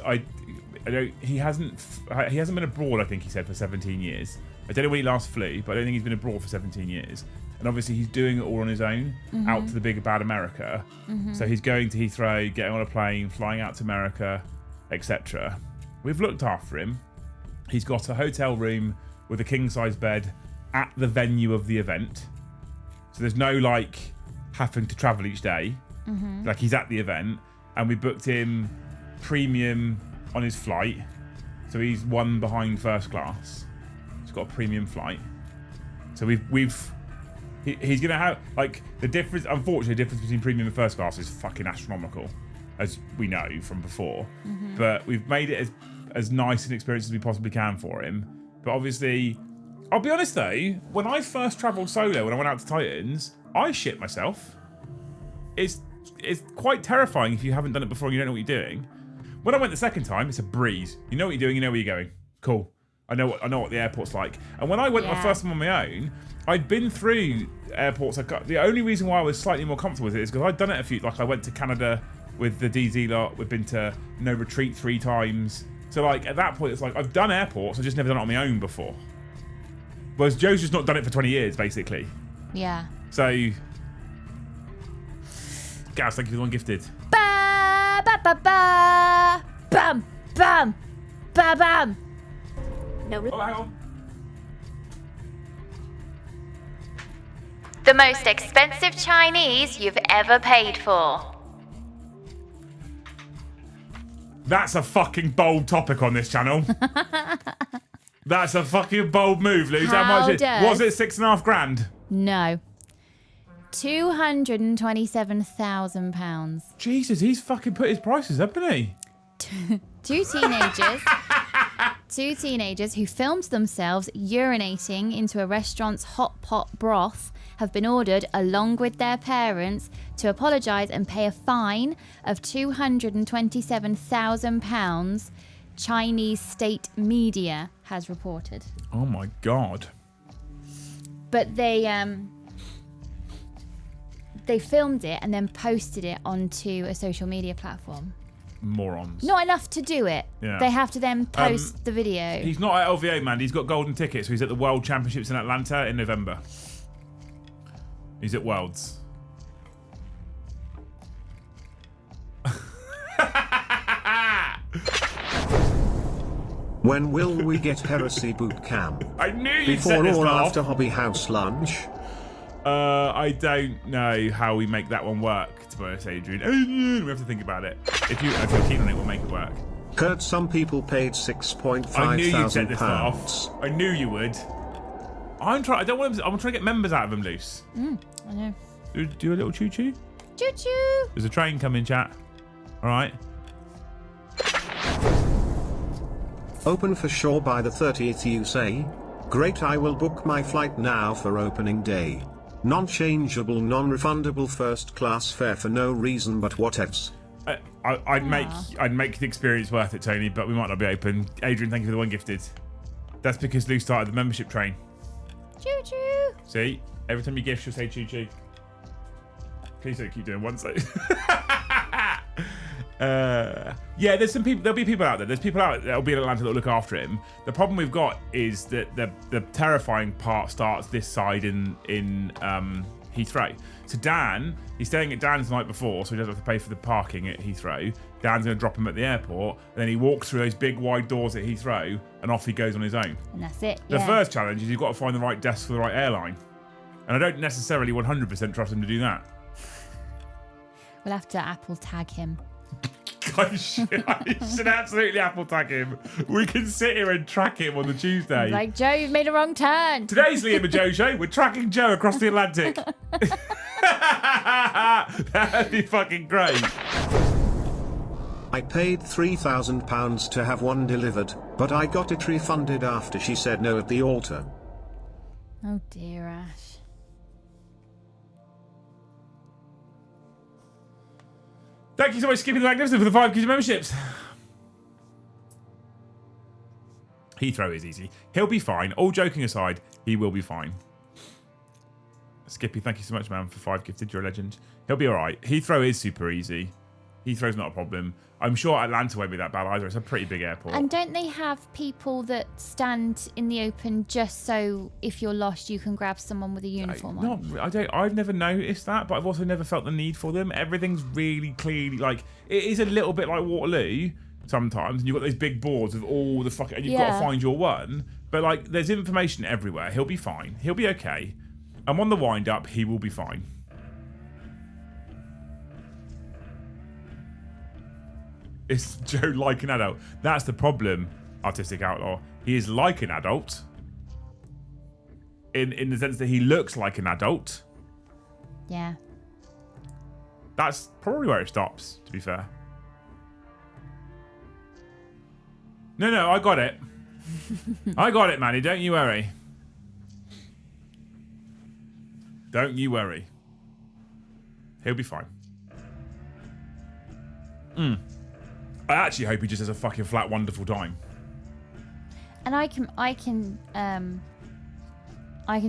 he hasn't been abroad, I think he said, for 17 years. I don't know when he last flew, but I don't think he's been abroad for 17 years. And obviously he's doing it all on his own, out to the big bad America. So he's going to Heathrow, getting on a plane, flying out to America, etc. We've looked after him. He's got a hotel room with a king-size bed at the venue of the event. So there's no, like, having to travel each day. Like, he's at the event. And we booked him premium on his flight. So he's one behind first class. He's got a premium flight. So he's going to have, like, the difference, unfortunately, the difference between premium and first class is fucking astronomical, as we know from before. But we've made it as nice an experience as we possibly can for him. But obviously, I'll be honest though, when I first travelled solo, when I went out to Titans, I shit myself. It's quite terrifying if you haven't done it before and you don't know what you're doing. When I went the second time, it's a breeze. You know what you're doing, you know where you're going. Cool. I know what the airport's like. And when I went my first time on my own, I'd been through airports. The only reason why I was slightly more comfortable with it is because I'd done it a few. Like I went to Canada with the DZ lot. We've been to No Retreat 3 times. So like at that point, it's like I've done airports. I've just never done it on my own before. Whereas Joe's just not done it for 20 years, basically. Yeah. So, Gaz, thank you for the one gifted. Ba ba ba ba, bam bam, ba bam. No. Oh, hang on. The most expensive Chinese you've ever paid for. That's a fucking bold topic on this channel. That's a fucking bold move, Luz. How much was it? 6.5 grand? No. £227,000. Jesus, he's fucking put his prices up, hasn't he? Two teenagers who filmed themselves urinating into a restaurant's hot pot broth have been ordered, along with their parents, to apologise and pay a fine of £227,000, Chinese state media has reported. Oh my God. But they filmed it and then posted it onto a social media platform. Morons. Not enough to do it. Yeah. They have to then post the video. He's not at LVA, man. He's got golden tickets. So he's at the World Championships in Atlanta in November. He's at Worlds. When will we get Heresy Boot Camp? I knew you'd Before set this or off. after Hobby House lunch? I don't know how we make that one work, to be honest, Adrian. We have to think about it. If you're keen on it, we'll make it work. Heard some people paid £6,500. I knew you'd set this off. I knew you would. I'm trying to get members out of them loose. I know. Do a little choo-choo. Choo-choo. There's a train coming, chat. All right. Open for sure by the 30th, you say? Great, I will book my flight now for opening day. Non-changeable, non-refundable first class fare for no reason but whatevs. I'd make the experience worth it, Tony, but we might not be open. Adrian, thank you for the one gifted. That's because Lou started the membership train. Choo choo. See? Every time you gift, she'll say choo choo. Please don't keep doing one side. Yeah, there's some people. There'll be people out there. There's people out there that'll be in Atlanta that'll look after him. The problem we've got is that the terrifying part starts this side in Heathrow. So Dan, he's staying at Dan's the night before, so he doesn't have to pay for the parking at Heathrow. Dan's going to drop him at the airport, and then he walks through those big wide doors at Heathrow, and off he goes on his own. And that's it. The first challenge is you've got to find the right desk for the right airline, and I don't necessarily 100% trust him to do that. We'll have to Apple tag him. I should absolutely Apple tag him. We can sit here and track him on the Tuesday. Like, Joe, you've made a wrong turn. Today's Liam and Joe show. We're tracking Joe across the Atlantic. That'd be fucking great. I paid £3,000 to have one delivered, but I got it refunded after she said no at the altar. Oh dear, Ash. Thank you so much, Skippy the Magnificent, for the 5 keys of memberships. Heathrow is easy. He'll be fine. All joking aside, he will be fine. Skippy, thank you so much, man, for 5 gifted. You're a legend. He'll be all right. Heathrow is super easy. Heathrow's not a problem. I'm sure Atlanta won't be that bad either. It's a pretty big airport. And don't they have people that stand in the open just so if you're lost, you can grab someone with a uniform on? I've never noticed that, but I've also never felt the need for them. Everything's really clearly, like, it is a little bit like Waterloo sometimes, and you've got those big boards with all the fucking, and you've got to find your one. But, like, there's information everywhere. He'll be fine. He'll be okay. And on the wind-up, he will be fine. Is Joe like an adult? That's the problem, Artistic Outlaw. He is like an adult. In the sense that he looks like an adult. Yeah. That's probably where it stops, to be fair. No, I got it. I got it, Manny. Don't you worry. Don't you worry. He'll be fine. I actually hope he just has a fucking flat, wonderful time. And I can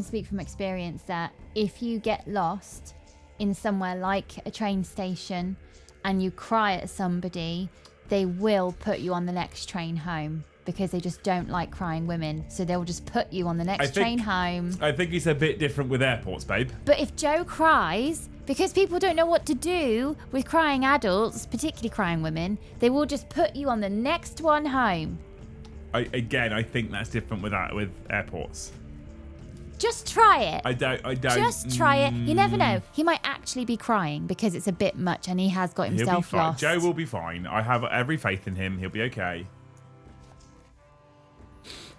speak from experience that if you get lost in somewhere like a train station and you cry at somebody, they will put you on the next train home because they just don't like crying women. So they'll just put you on the next train home. I think it's a bit different with airports, babe. But if Joe cries, because people don't know what to do with crying adults, particularly crying women, they will just put you on the next one home. I think that's different with airports. Just try it. I don't. Just try it. You never know. He might actually be crying because it's a bit much and he has got himself lost. Joe will be fine. I have every faith in him. He'll be okay.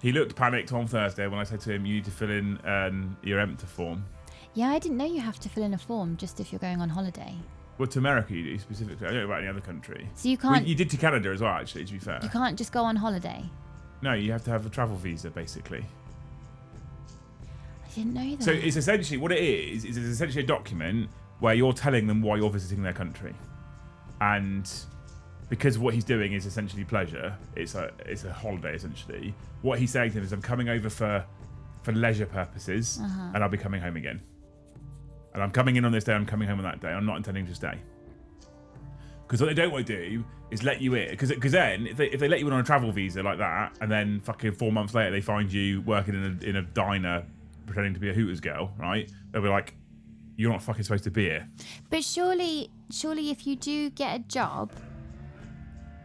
He looked panicked on Thursday when I said to him, you need to fill in your EMTA form. Yeah, I didn't know you have to fill in a form just if you're going on holiday. Well, to America you do specifically. I don't know about any other country. So you can't... Well, you did to Canada as well, actually, to be fair. You can't just go on holiday? No, you have to have a travel visa, basically. I didn't know that. So it's essentially, what it is it's essentially a document where you're telling them why you're visiting their country. And because what he's doing is essentially pleasure, it's a holiday, essentially. What he's saying to them is, I'm coming over for leisure purposes, and I'll be coming home again. And I'm coming in on this day, I'm coming home on that day. I'm not intending to stay. Because what they don't want to do is let you in. Because then, if they let you in on a travel visa like that, and then fucking 4 months later they find you working in a diner pretending to be a Hooters girl, right? They'll be like, you're not fucking supposed to be here. But surely if you do get a job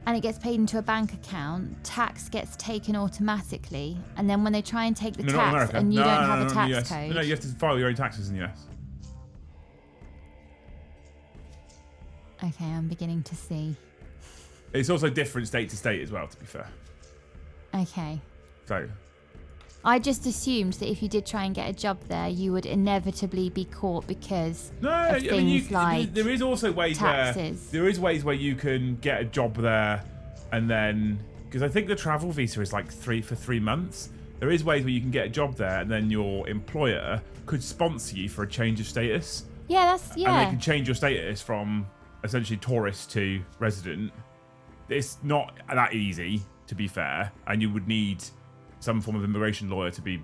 and it gets paid into a bank account, tax gets taken automatically, and then when they try and take the tax and you don't have a tax code... No, you have to file your own taxes in the US. Okay, I'm beginning to see. It's also different state to state as well, to be fair. Okay. So... I just assumed that if you did try and get a job there, you would inevitably be caught because of things like there is also ways taxes. There is ways where you can get a job there, and then because I think the travel visa is like for 3 months. There is ways where you can get a job there, and then your employer could sponsor you for a change of status. Yeah, and they can change your status from essentially tourist to resident. It's not that easy, to be fair, and you would need some form of immigration lawyer to be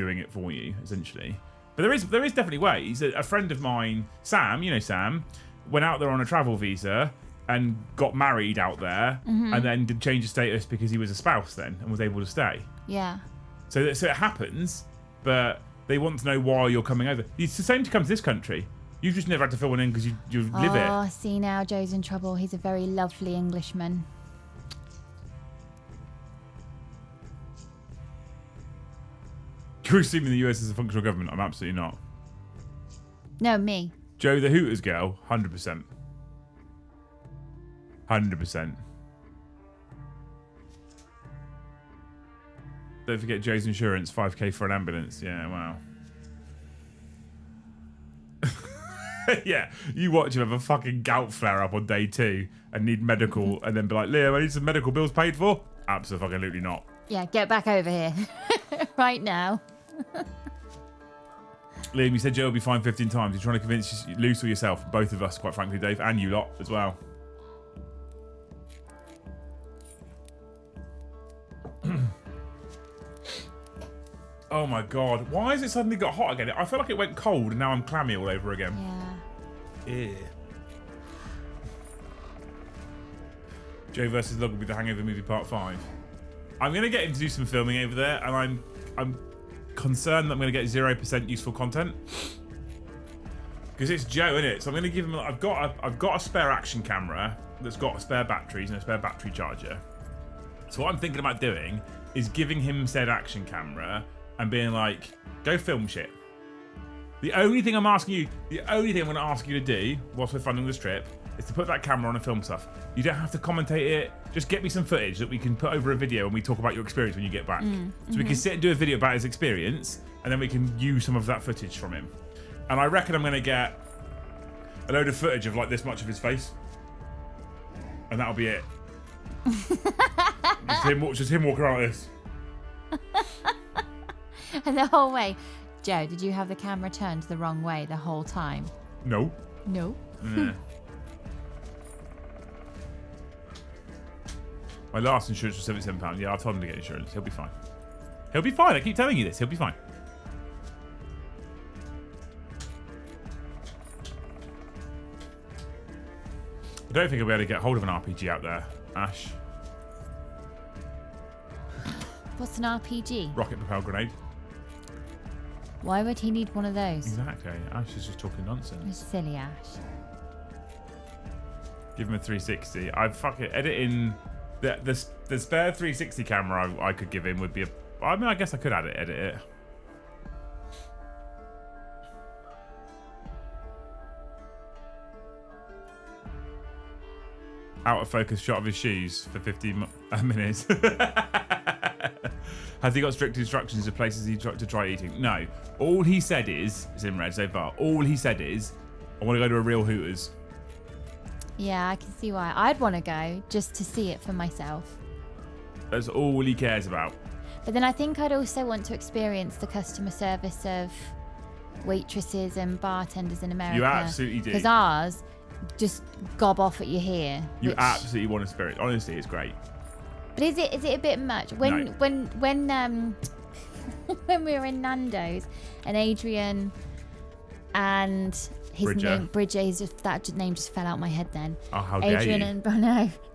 doing it for you, essentially. But there is definitely ways. A friend of mine, Sam, you know Sam, went out there on a travel visa and got married out there, and then did change his status because he was a spouse then and was able to stay. Yeah. So it happens, but they want to know why you're coming over. It's the same to come to this country. You've just never had to fill one in because you live it. Oh, see now, Joe's in trouble. He's a very lovely Englishman. You're assuming the US is a functional government. I'm absolutely not. No, me. Joe the Hooters girl, 100%. 100%. Don't forget Joe's insurance, 5k for an ambulance. Yeah, wow. Yeah, you watch him have a fucking gout flare up on day 2 and need medical, and then be like, Leo, I need some medical bills paid for? Absolutely not. Yeah, get back over here. Right now. Liam, you said Joe will be fine 15 times. You're trying to convince Luce or yourself, both of us, quite frankly, Dave, and you lot as well. Oh my god, why has it suddenly got hot again? I feel like it went cold and now I'm clammy all over again. Yeah. Ew. Joe versus Log will be the Hangover movie part 5. I'm going to get him to do some filming over there, and I'm concerned that I'm going to get 0% useful content. Because it's Joe, isn't it? So I'm going to give him... I've got a spare action camera that's got spare batteries and a spare battery charger. So what I'm thinking about doing is giving him said action camera and being like, go film shit. The only thing I'm going to ask you to do whilst we're funding this trip is to put that camera on and film stuff. You don't have to commentate it. Just get me some footage that we can put over a video and we talk about your experience when you get back. So we can sit and do a video about his experience, and then we can use some of that footage from him. And I reckon I'm going to get a load of footage of like this much of his face. And that'll be it. just him walking around like this. And the whole way. Joe, did you have the camera turned the wrong way the whole time? No. No. Yeah. My last insurance was £77. Yeah, I've told him to get insurance. He'll be fine. He'll be fine. I keep telling you this. He'll be fine. I don't think I'll be able to get hold of an RPG out there, Ash. What's an RPG? Rocket propelled grenade. Why would he need one of those? Exactly. Ash is just talking nonsense. It's silly, Ash. Give him a 360. I'd fucking edit in the spare 360 camera I could give him would be a... I mean, I guess I could edit it. Out of focus shot of his shoes for 15 minutes. Has he got strict instructions of places he to try eating? No. All he said is, it's in red so far, all he said is, I want to go to a real Hooters. Yeah, I can see why. I'd want to go just to see it for myself. That's all he cares about. But then I think I'd also want to experience the customer service of waitresses and bartenders in America. You absolutely do. Because ours just gob off at you here. You absolutely want to experience. Honestly, it's great. But is it a bit much? When No. when we were in Nando's and Adrian and his Bridger. name Bridger, that name just fell out my head then. Oh, how dare you.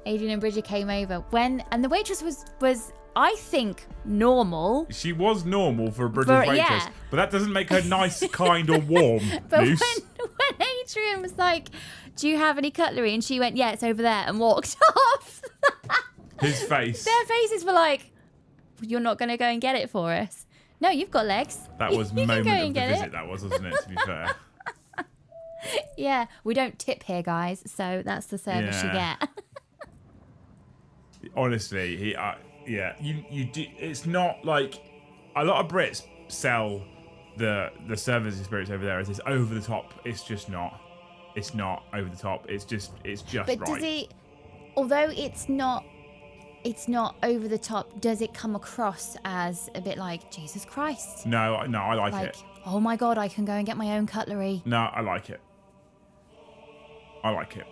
Adrian and Bridger came over and the waitress was I think normal. She was normal for a British waitress, yeah. but that doesn't make her nice, kind, or warm. But Luce. when Adrian was like, "Do you have any cutlery?" and she went, "Yeah, it's over there," and walked off. His face. Their faces were like, "You're not going to go and get it for us." No, you've got legs. That was You can moment go of and the get visit, it. that was, wasn't it, to be fair? Yeah, we don't tip here, guys, so that's the service you Yeah. get. Honestly, you do. It's not like a lot of Brits sell the service experience over there as this over the top. It's just not. It's not over the top. It's just But right. does it, although it's not over the top, does it come across as a bit like, Jesus Christ? No, I like Like, it. oh my God, I can go and get my own cutlery. No, I like it. I like it.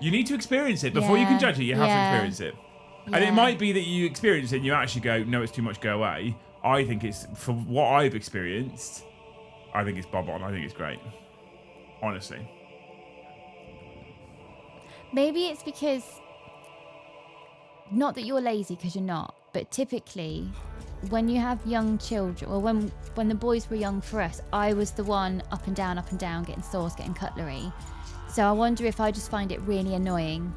You need to experience it before you can Yeah, judge it. You have to yeah. experience it, and it Yeah. might be that you experience it and you actually go, no, it's too much. Go away. I think it's, from what I've experienced, I think it's bob on. I think it's great. Honestly. Maybe it's because, not that you're lazy, because you're not, but typically when you have young children, or when the boys were young for us, I was the one up and down, getting sauce, getting cutlery. So I wonder if I just find it really annoying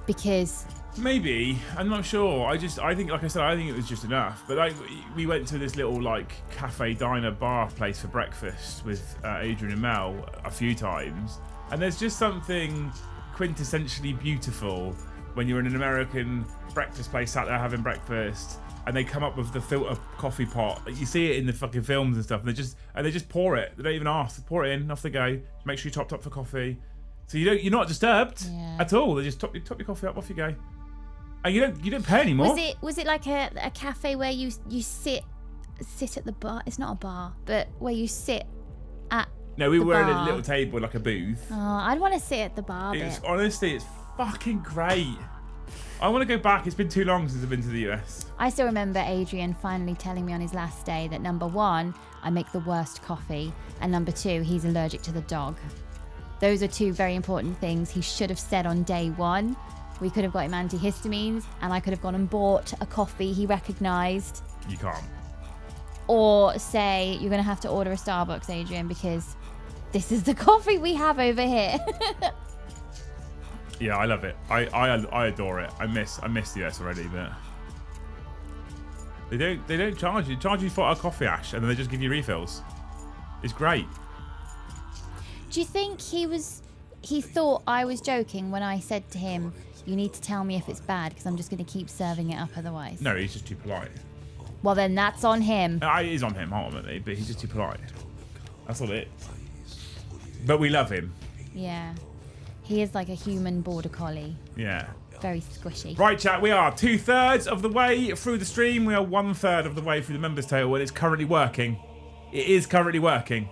because... Maybe. I'm not sure. I think, like I said, I think it was just enough. But like, we went to this little like cafe, diner, bar place for breakfast with Adrian and Mel a few times. And there's just something quintessentially beautiful when you're in an American breakfast place sat there having breakfast and they come up with the filter coffee pot. You see it in the fucking films and stuff, and they just pour it. They don't even ask. They pour it in, off they go. Make sure you're topped up for coffee. So you're not disturbed at all. They just top your coffee up, off you go. And you don't pay anymore. Was it like a cafe where you sit at the bar? It's not a bar, but where you sit at. No, we the were bar. at a little table, like a booth. Oh, I'd want to sit at the bar. Honestly, it's fucking great. I want to go back. It's been too long since I've been to the US. I still remember Adrian finally telling me on his last day that number 1, I make the worst coffee, and number 2, he's allergic to the dog. Those are 2 very important things he should have said on day 1. We could have got him antihistamines, and I could have gone and bought a coffee he recognised. You can't. Or say, you're going to have to order a Starbucks, Adrian, because this is the coffee we have over here. Yeah, I love it. I adore it. I miss the US already, but they don't charge you. They charge you for a coffee, Ash, and then they just give you refills. It's great. Do you think he thought I was joking when I said to him, you need to tell me if it's bad because I'm just going to keep serving it up otherwise? No, he's just too polite. Well, then that's on him. It is on him, ultimately, but he's just too polite. That's all it is. But we love him. Yeah. He is like a human border collie. Yeah. Very squishy. Right, chat, we are 2/3 of the way through the stream. We are 1/3 of the way through the members table, and it's currently working. It is currently working.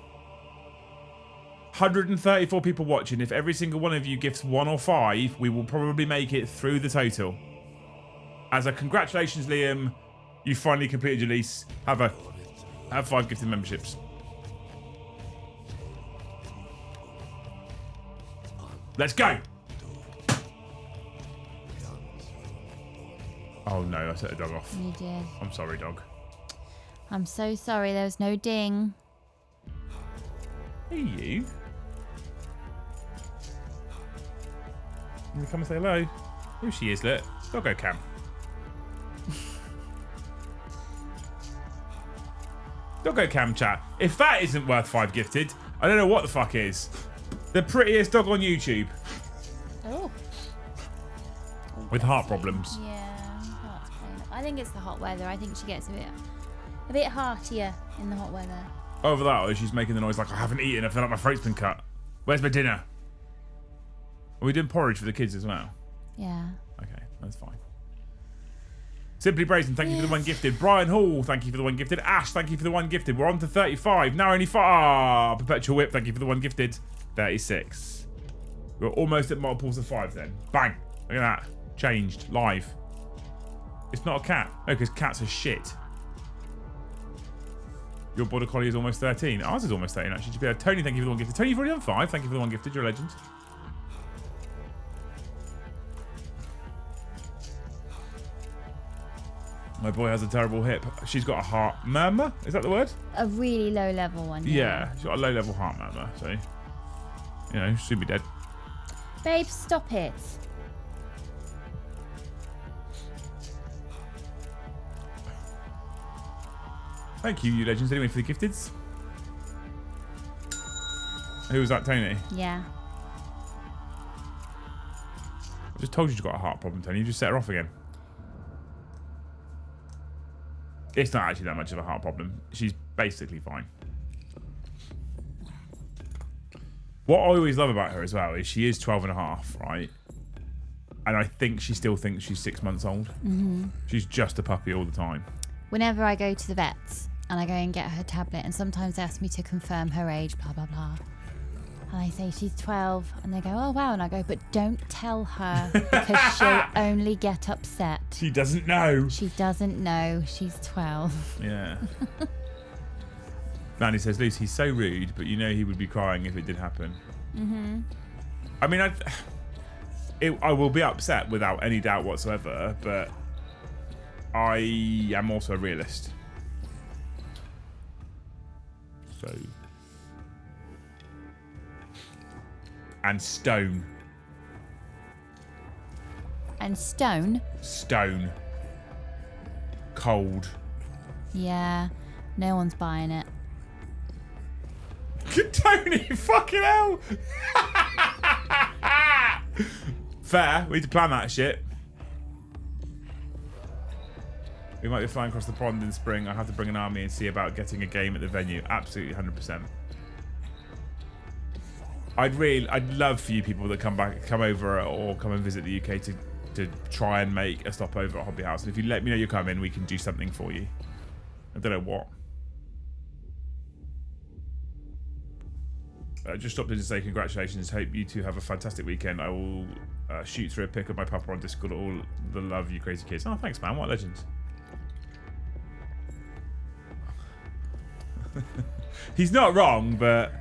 134 people watching. If every single one of you gifts 1 or 5, we will probably make it through the total. As a congratulations, Liam, you finally completed your lease. Have 5 gifted memberships. Let's go. Oh no, I set the dog off. You did. I'm sorry, dog. I'm so sorry. There was no ding. Hey, you. Can you come and say hello? Here she is, look. Doggo cam. Doggo cam chat. If that isn't worth 5 gifted, I don't know what the fuck is. The prettiest dog on YouTube. Oh. With heart problems. Yeah, heart's playing up. I think it's the hot weather. I think she gets a bit heartier in the hot weather. Over that, or she's making the noise like, I haven't eaten. I feel like my throat's been cut. Where's my dinner? Are we doing porridge for the kids as well? Yeah. Okay, that's fine. Simply Brazen, thank you for the 1 gifted. Brian Hall, thank you for the 1 gifted. Ash, thank you for the 1 gifted. We're on to 35. Now only 5. Perpetual Whip, thank you for the 1 gifted. 36. We're almost at multiples of 5 then. Bang. Look at that. Changed. Live. It's not a cat. No, because cats are shit. Your border collie is almost 13. Ours is almost 13, actually. Tony, thank you for the 1 gifted. Tony, you've already done 5. Thank you for the 1 gifted. You're a legend. My boy has a terrible hip. She's got a heart murmur. Is that the word? A really low level one. Yeah, she's got a low level heart murmur. So, you know, she'll be dead. Babe, stop it. Thank you, you legends, anyway, for the gifteds. Who was that, Tony? Yeah. I just told you she's got a heart problem, Tony. You just set her off again. It's not actually that much of a heart problem. She's basically fine. What I always love about her as well is she is 12 and a half, right? And I think she still thinks she's 6 months old. Mm-hmm. She's just a puppy all the time. Whenever I go to the vets and I go and get her tablet, and sometimes they ask me to confirm her age, blah, blah, blah. And I say, she's 12. And they go, oh, wow. And I go, but don't tell her because she'll only get upset. She doesn't know. She doesn't know. She's 12. Yeah. Mandy says, Lucy, he's so rude, but you know he would be crying if it did happen. Mm-hmm. I mean, I will be upset without any doubt whatsoever, but I am also a realist. So... And stone. And stone? Stone. Cold. Yeah, no one's buying it. Tony, fucking hell. Fair, we need to plan that shit. We might be flying across the pond in spring. I have to bring an army and see about getting a game at the venue. Absolutely, 100%. I'd love for you people that come over or come and visit the UK to try and make a stopover at Hobby House. And if you let me know you're coming, we can do something for you. I don't know what. Just stopped in to say congratulations. Hope you two have a fantastic weekend. I will shoot through a pic of my papa on Discord. All the love, you crazy kids. Oh, thanks, man. What legends. He's not wrong, but...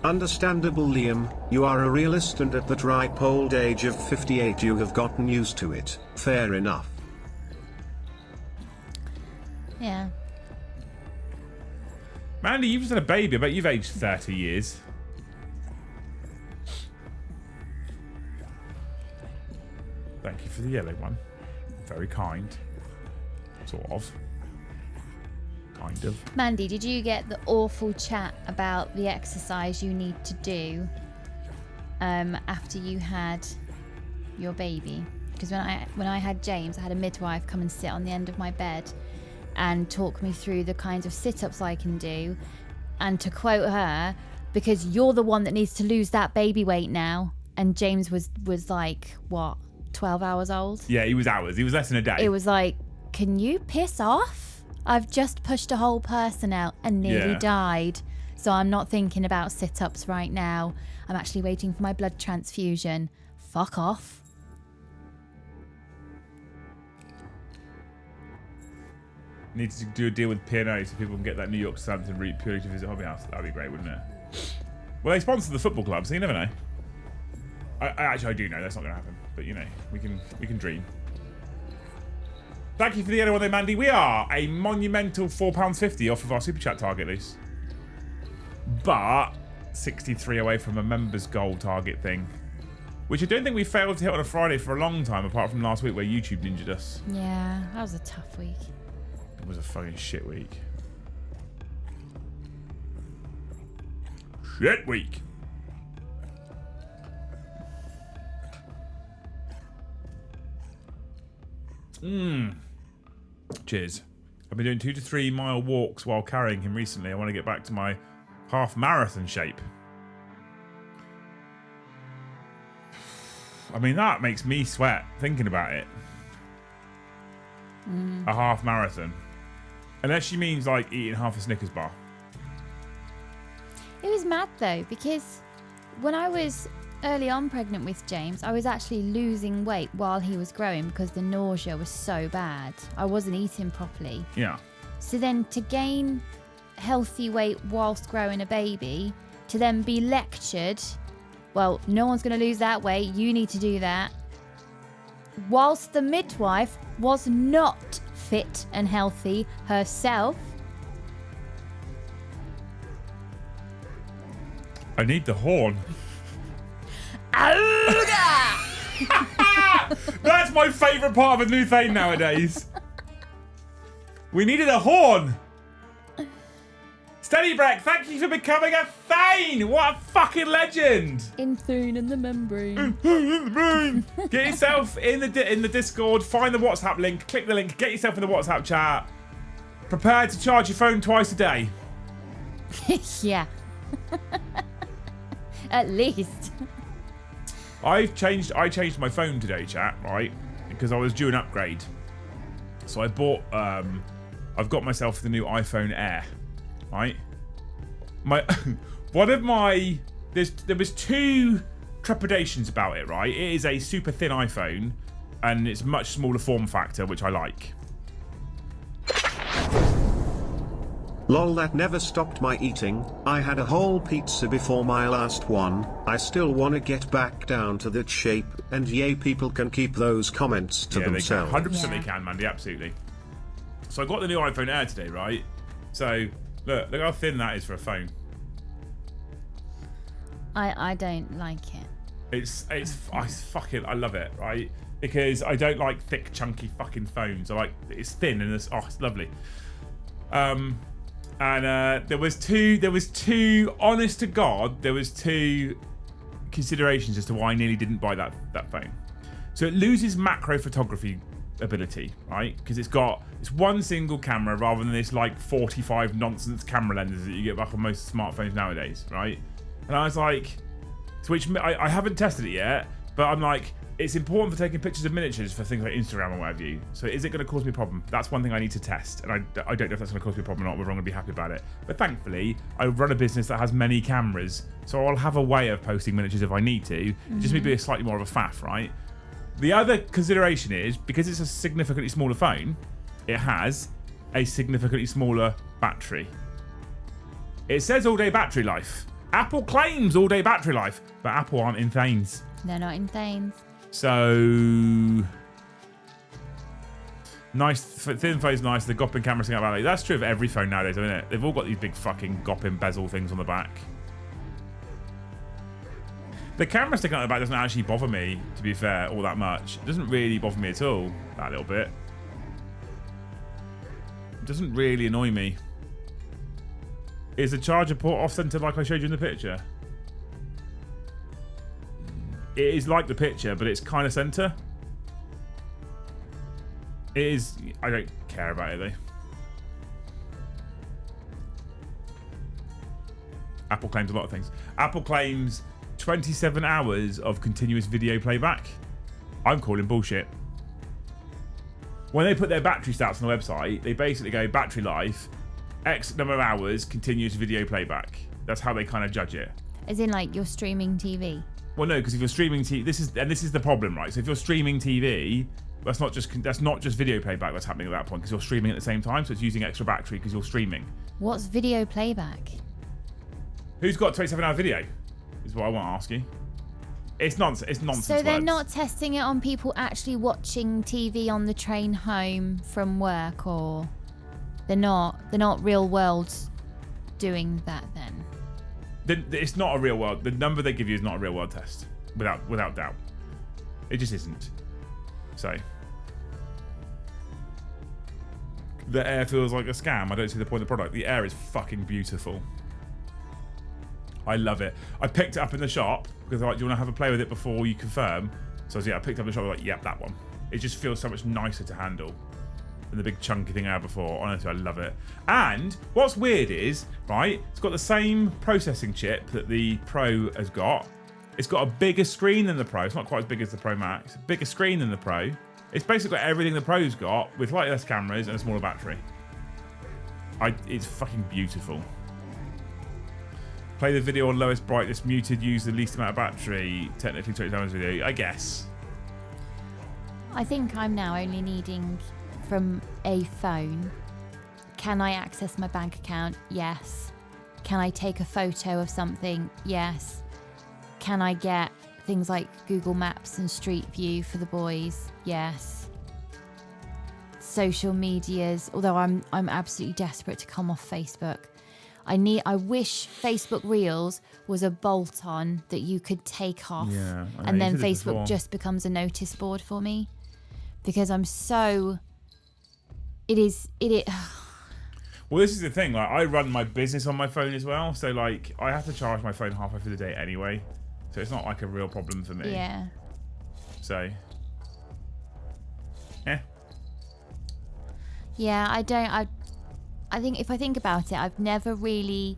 Understandable, Liam. You are a realist, and at that ripe old age of 58 you have gotten used to it. Fair enough. Yeah. Mandy, you've just had a baby. I bet you've aged 30 years. Thank you for the yellow one. Very kind. Sort of. Kind of. Mandy, did you get the awful chat about the exercise you need to do after you had your baby? Because when I had James, I had a midwife come and sit on the end of my bed and talk me through the kinds of sit-ups I can do. And to quote her, because you're the one that needs to lose that baby weight now. And James was like, what, 12 hours old? Yeah, he was hours. He was less than a day. It was like, can you piss off? I've just pushed a whole person out and nearly died. So I'm not thinking about sit-ups right now. I'm actually waiting for my blood transfusion. Fuck off. Need to do a deal with P&O so people can get that New York Southampton route purely to visit Hobby House. That'd be great, wouldn't it? Well, they sponsor the football club, so you never know. I do know that's not going to happen, but you know, we can dream. Thank you for the yellow one, though, Mandy. We are a monumental £4.50 off of our super chat target, Luce. But 63 away from a members goal target thing, which I don't think we failed to hit on a Friday for a long time, apart from last week where YouTube ninja'd us. Yeah, that was a tough week. It was a fucking shit week. Shit week. Cheers. I've been doing 2 to 3 mile walks while carrying him recently. I want to get back to my half marathon shape. I mean, that makes me sweat thinking about it. A half marathon. Unless she means like eating half a Snickers bar. It was mad though, because when I was early on pregnant with James, I was actually losing weight while he was growing because the nausea was so bad. I wasn't eating properly. Yeah. So then to gain healthy weight whilst growing a baby, to then be lectured, well, no one's going to lose that weight, you need to do that, whilst the midwife was not fit and healthy herself. I need the horn. That's my favourite part of a new thing nowadays. We needed a horn. Steady Breck, thank you for becoming a Thane. What a fucking legend. Enthune in the membrane. Get yourself in the Discord, find the WhatsApp link, click the link, get yourself in the WhatsApp chat. Prepare to charge your phone twice a day. Yeah. At least. I changed my phone today, chat, right? Because I was due an upgrade. So I bought I've got myself the new iPhone Air, right? There was 2 trepidations about it, right? It is a super thin iPhone, and it's much smaller form factor, which I like. Lol, that never stopped my eating. I had a whole pizza before my last one. I still wanna get back down to that shape, and yay, people can keep those comments to themselves. 100% they can, Mandy, absolutely. So I got the new iPhone Air today, right? So look how thin that is for a phone. I don't like it. I love it, right? Because I don't like thick, chunky fucking phones. I like it's thin and it's lovely. There was two. Honest to God, there was 2 considerations as to why I nearly didn't buy that phone. So it loses macro photography ability, right? Because it's one single camera rather than this like 45 nonsense camera lenses that you get back on most smartphones nowadays, right? And I was like, which I haven't tested it yet, but I'm like, it's important for taking pictures of miniatures for things like Instagram or whatever you. So is it going to cause me a problem? That's one thing I need to test, and I don't know if that's going to cause me a problem or not, whether I'm going to be happy about it. But thankfully, I run a business that has many cameras, so I'll have a way of posting miniatures if I need to. Just maybe a slightly more of a faff, right? The other consideration is, because it's a significantly smaller phone, it has a significantly smaller battery. It says all-day battery life. Apple claims all-day battery life, but Apple aren't in Thanes. They're not in Thanes. So nice, thin phone's nice. The Goppin camera thing about it. That's true of every phone nowadays, isn't it? They've all got these big fucking Goppin bezel things on the back. The camera sticking out the back doesn't actually bother me, to be fair, all that much. It doesn't really bother me at all. That little bit. It doesn't really annoy me. Is the charger port off center like I showed you in the picture? It is like the picture, but it's kind of center. It is. I don't care about it though. Apple claims a lot of things. Apple claims 27 hours of continuous video playback. I'm calling bullshit. When they put their battery stats on the website, they basically go battery life, X number of hours, continuous video playback. That's how they kind of judge it. As in, like, you're streaming TV. Well, no, because if you're streaming TV, this is the problem, right? So if you're streaming TV, that's not just video playback that's happening at that point, because you're streaming at the same time, so it's using extra battery because you're streaming. What's video playback? Who's got 27-hour video? Is what I want to ask you. It's nonsense. It's nonsense. So they're words. not testing it on people actually watching TV on the train home from work, or they're not real world doing that then. It's not a real world. The number they give you is not a real world test, without doubt. It just isn't. So the Air feels like a scam. I don't see the point of the product. The Air is fucking beautiful. I love it. I picked it up in the shop because they're like, do you want to have a play with it before you confirm? So I picked up in the shop. I was like, yep, that one. It just feels so much nicer to handle than the big chunky thing I had before. Honestly, I love it. And what's weird is, right, it's got the same processing chip that the Pro has got. It's got a bigger screen than the Pro. It's not quite as big as the Pro Max. Bigger screen than the Pro. It's basically got everything the Pro's got with slightly less cameras and a smaller battery. It's fucking beautiful. Play the video on lowest brightness, muted, use the least amount of battery. Technically 20 times video, I guess. I think I'm now only needing from a phone. Can I access my bank account? Yes. Can I take a photo of something? Yes. Can I get things like Google Maps and Street View for the boys? Yes. Social medias, although I'm absolutely desperate to come off Facebook. I wish Facebook Reels was a bolt-on that you could take off, and then Facebook just becomes a notice board for me, because I'm so. It is. Well, this is the thing. Like, I run my business on my phone as well, so like I have to charge my phone halfway through the day anyway, so it's not like a real problem for me. Yeah. So. Yeah. Yeah, I think if I think about it, I've never really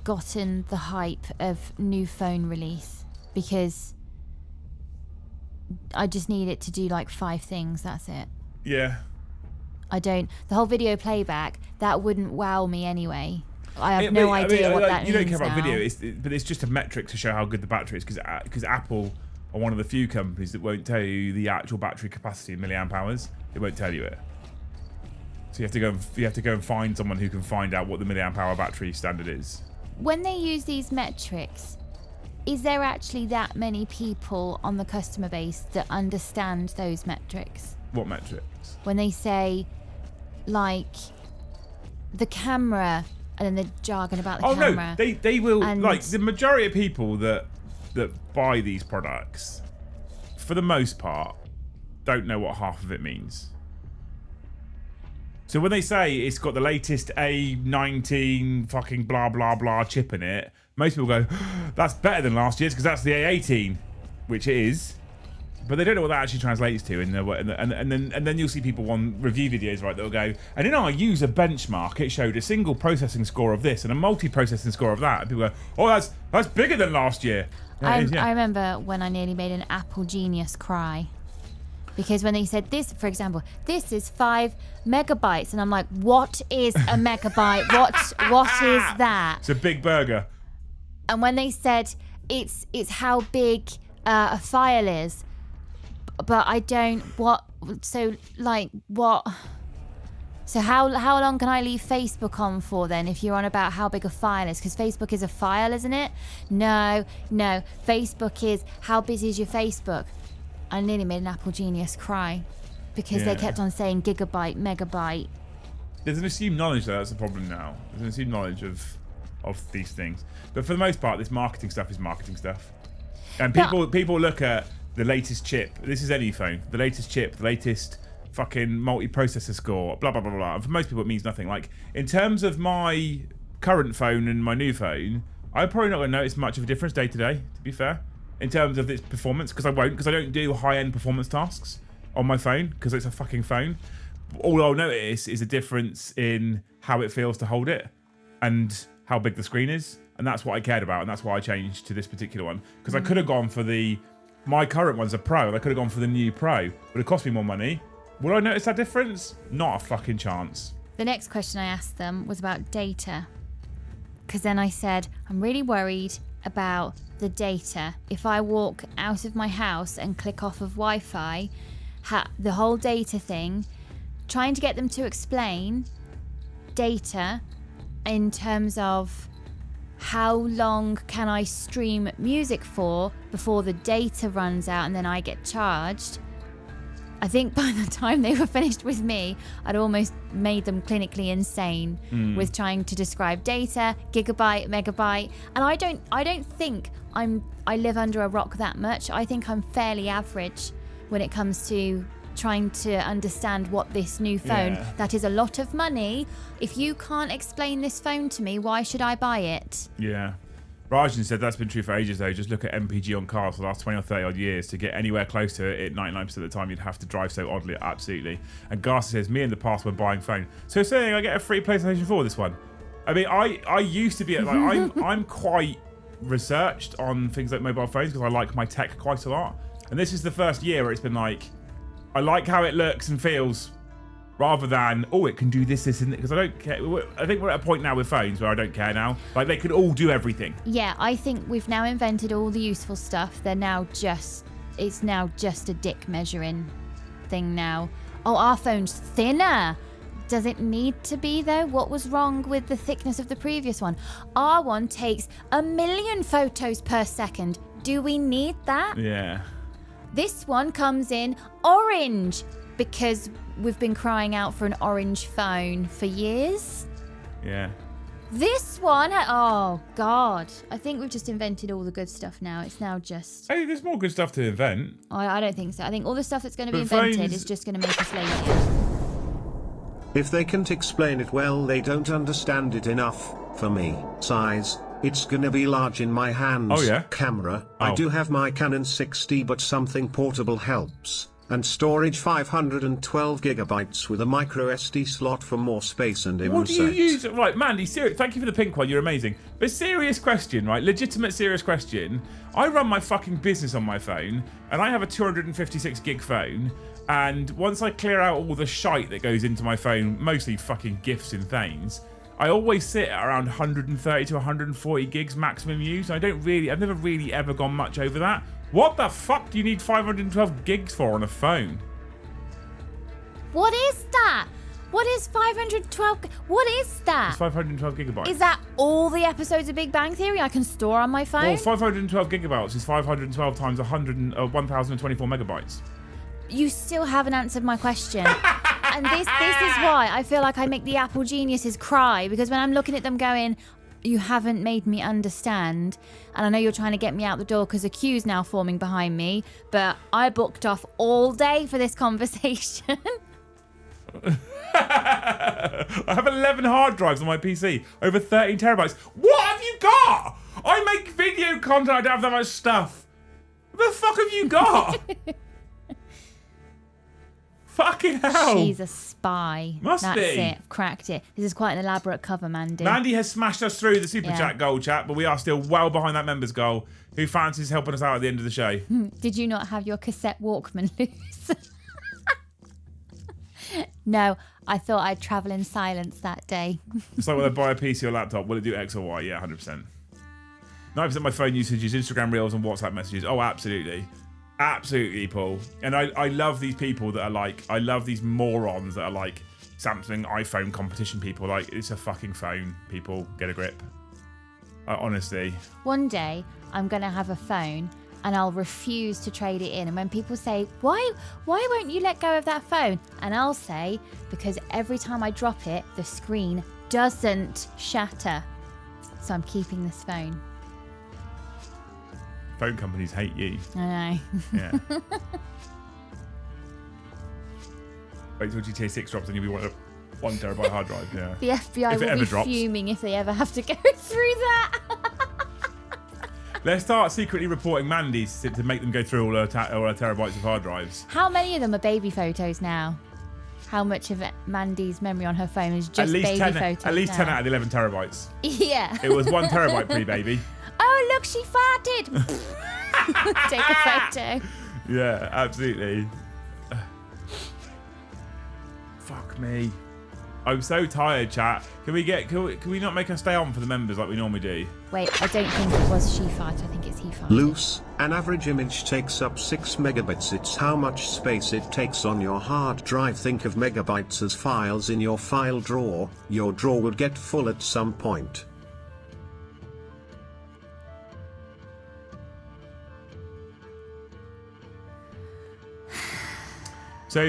gotten the hype of new phone release, because I just need it to do like 5 things. That's it. Yeah. The whole video playback, that wouldn't wow me anyway. I have no idea what that means. You don't care about now. video, but it's just a metric to show how good the battery is, because Apple are one of the few companies that won't tell you the actual battery capacity in milliamp hours. It won't tell you it. So you have to go and find someone who can find out what the milliamp hour battery standard is. When they use these metrics, is there actually that many people on the customer base that understand those metrics? What metrics? When they say, like, the camera, and then the jargon about the camera. Oh no, they will, like, the majority of people that buy these products, for the most part, don't know what half of it means. So when they say it's got the latest A19 fucking blah blah blah chip in it, most people go, that's better than last year's because that's the A18, which it is. But they don't know what that actually translates to, and then you'll see people on review videos, right, that'll go, and in our user benchmark, it showed a single processing score of this and a multi-processing score of that. And people go, oh, that's bigger than last year. I remember when I nearly made an Apple genius cry. Because when they said this, for example, this is 5 megabytes, and I'm like, what is a megabyte? What is that? It's a big burger. And when they said it's how big a file is, but I don't So how long can I leave Facebook on for then if you're on about how big a file is? Because Facebook is a file, isn't it? No. Facebook is how busy is your Facebook? I nearly made an Apple genius cry because they kept on saying gigabyte, megabyte. There's an assumed knowledge there. That's the problem now. There's an assumed knowledge of these things. But for the most part, this marketing stuff is marketing stuff. And people look at the latest chip. This is any phone. The latest chip, the latest fucking multi-processor score, blah, blah, blah, blah. And for most people, it means nothing. Like, in terms of my current phone and my new phone, I'm probably not going to notice much of a difference day to day, to be fair, in terms of its performance, because I don't do high-end performance tasks on my phone, because it's a fucking phone. All I'll notice is a difference in how it feels to hold it and how big the screen is, and that's what I cared about, and that's why I changed to this particular one, because I could have gone for my current one's a Pro, and I could have gone for the new Pro. Would it cost me more money? Will I notice that difference? Not a fucking chance. The next question I asked them was about data, because then I said, I'm really worried about the data. If I walk out of my house and click off of Wi-Fi, the whole data thing, trying to get them to explain data in terms of how long can I stream music for before the data runs out and then I get charged. I think by the time they were finished with me, I'd almost made them clinically insane with trying to describe data, gigabyte, megabyte. And I don't think I live under a rock that much. I think I'm fairly average when it comes to trying to understand what this new phone, that is a lot of money. If you can't explain this phone to me, why should I buy it? Yeah. Rajan said that's been true for ages though. Just look at MPG on cars for the last 20 or 30 odd years. To get anywhere close to it, 99% of the time you'd have to drive so oddly. Absolutely. And Garcia says, me in the past when buying phone. So saying I get a free PlayStation 4 this one. I mean, I used to be like, I'm quite researched on things like mobile phones because I like my tech quite a lot. And this is the first year where it's been like, I like how it looks and feels, rather than, oh, it can do this, and because I don't care. I think we're at a point now with phones where I don't care now. Like, they could all do everything. Yeah, I think we've now invented all the useful stuff. It's now just a dick measuring thing now. Oh, our phone's thinner. Does it need to be though? What was wrong with the thickness of the previous one? Our one takes 1 million photos per second. Do we need that? Yeah. This one comes in orange because we've been crying out for an orange phone for years. Yeah. This one, oh God. I think we've just invented all the good stuff now. It's now just... Hey, there's more good stuff to invent. I don't think so. I think all the stuff that's going to be invented is just going to make us lazy. If they can't explain it well, they don't understand it enough. For me, size, it's gonna be large in my hands. Oh yeah. Camera, I do have my Canon 6D, but something portable helps. and storage 512 gigabytes with a micro SD slot for more space and What do you set. use? Right, Mandy, thank you for the pink one. You're amazing. But serious question, right? Legitimate serious question. I run my fucking business on my phone, and I have a 256 gig phone. And once I clear out all the shite that goes into my phone, mostly fucking GIFs and things, I always sit at around 130 to 140 gigs maximum use. I've never really ever gone much over that. What the fuck do you need 512 gigs for on a phone? What is that? What is 512? What is that? It's 512 gigabytes. Is that all the episodes of Big Bang Theory I can store on my phone? Well, 512 gigabytes is 512 times 1,024 megabytes. You still haven't answered my question. And this is why I feel like I make the Apple geniuses cry, because when I'm looking at them going, you haven't made me understand, and I know you're trying to get me out the door because a queue's now forming behind me, but I booked off all day for this conversation. I have 11 hard drives on my PC, over 13 terabytes. What have you got? I make video content, I don't have that much stuff. What the fuck have you got? Fucking hell. She's a spy. Must That's be. it. I've cracked it. This is quite an elaborate cover, Mandy. Mandy has smashed us through the super Yeah. chat goal chat, but we are still well behind that members goal. Who fancies helping us out at the end of the show? Did you not have your cassette Walkman loose? No, I thought I'd travel in silence that day. It's like when I buy a PC or laptop, will it do X or Y? Yeah, 100%. 90% of my phone usage is Instagram Reels and WhatsApp messages. Oh, absolutely. Absolutely, Paul. And I love these people that are like, I love these morons that are like Samsung iPhone competition people. Like, it's a fucking phone, people. Get a grip. Honestly. One day, I'm going to have a phone and I'll refuse to trade it in. And when people say, why won't you let go of that phone? And I'll say, because every time I drop it, the screen doesn't shatter. So I'm keeping this phone. Phone companies hate you. I know. Yeah. Wait till GTA 6 drops and you'll be 1 terabyte hard drive. Yeah. The FBI If it will ever be drops. fuming if they ever have to go through that. Let's start secretly reporting Mandy's to make them go through all her terabytes of hard drives. How many of them are baby photos now? How much of Mandy's memory on her phone is just baby photos? At least now? 10 out of the 11 terabytes. Yeah. It was 1 terabyte pre-baby. Oh, look, she farted. Take a photo. Yeah, absolutely. Fuck me. I'm so tired, chat. Can we not make her stay on for the members like we normally do? Wait, I don't think it was she farted. I think it's he farted. Loose, an average image takes up 6 megabits. It's how much space it takes on your hard drive. Think of megabytes as files in your file drawer. Your drawer would get full at some point. So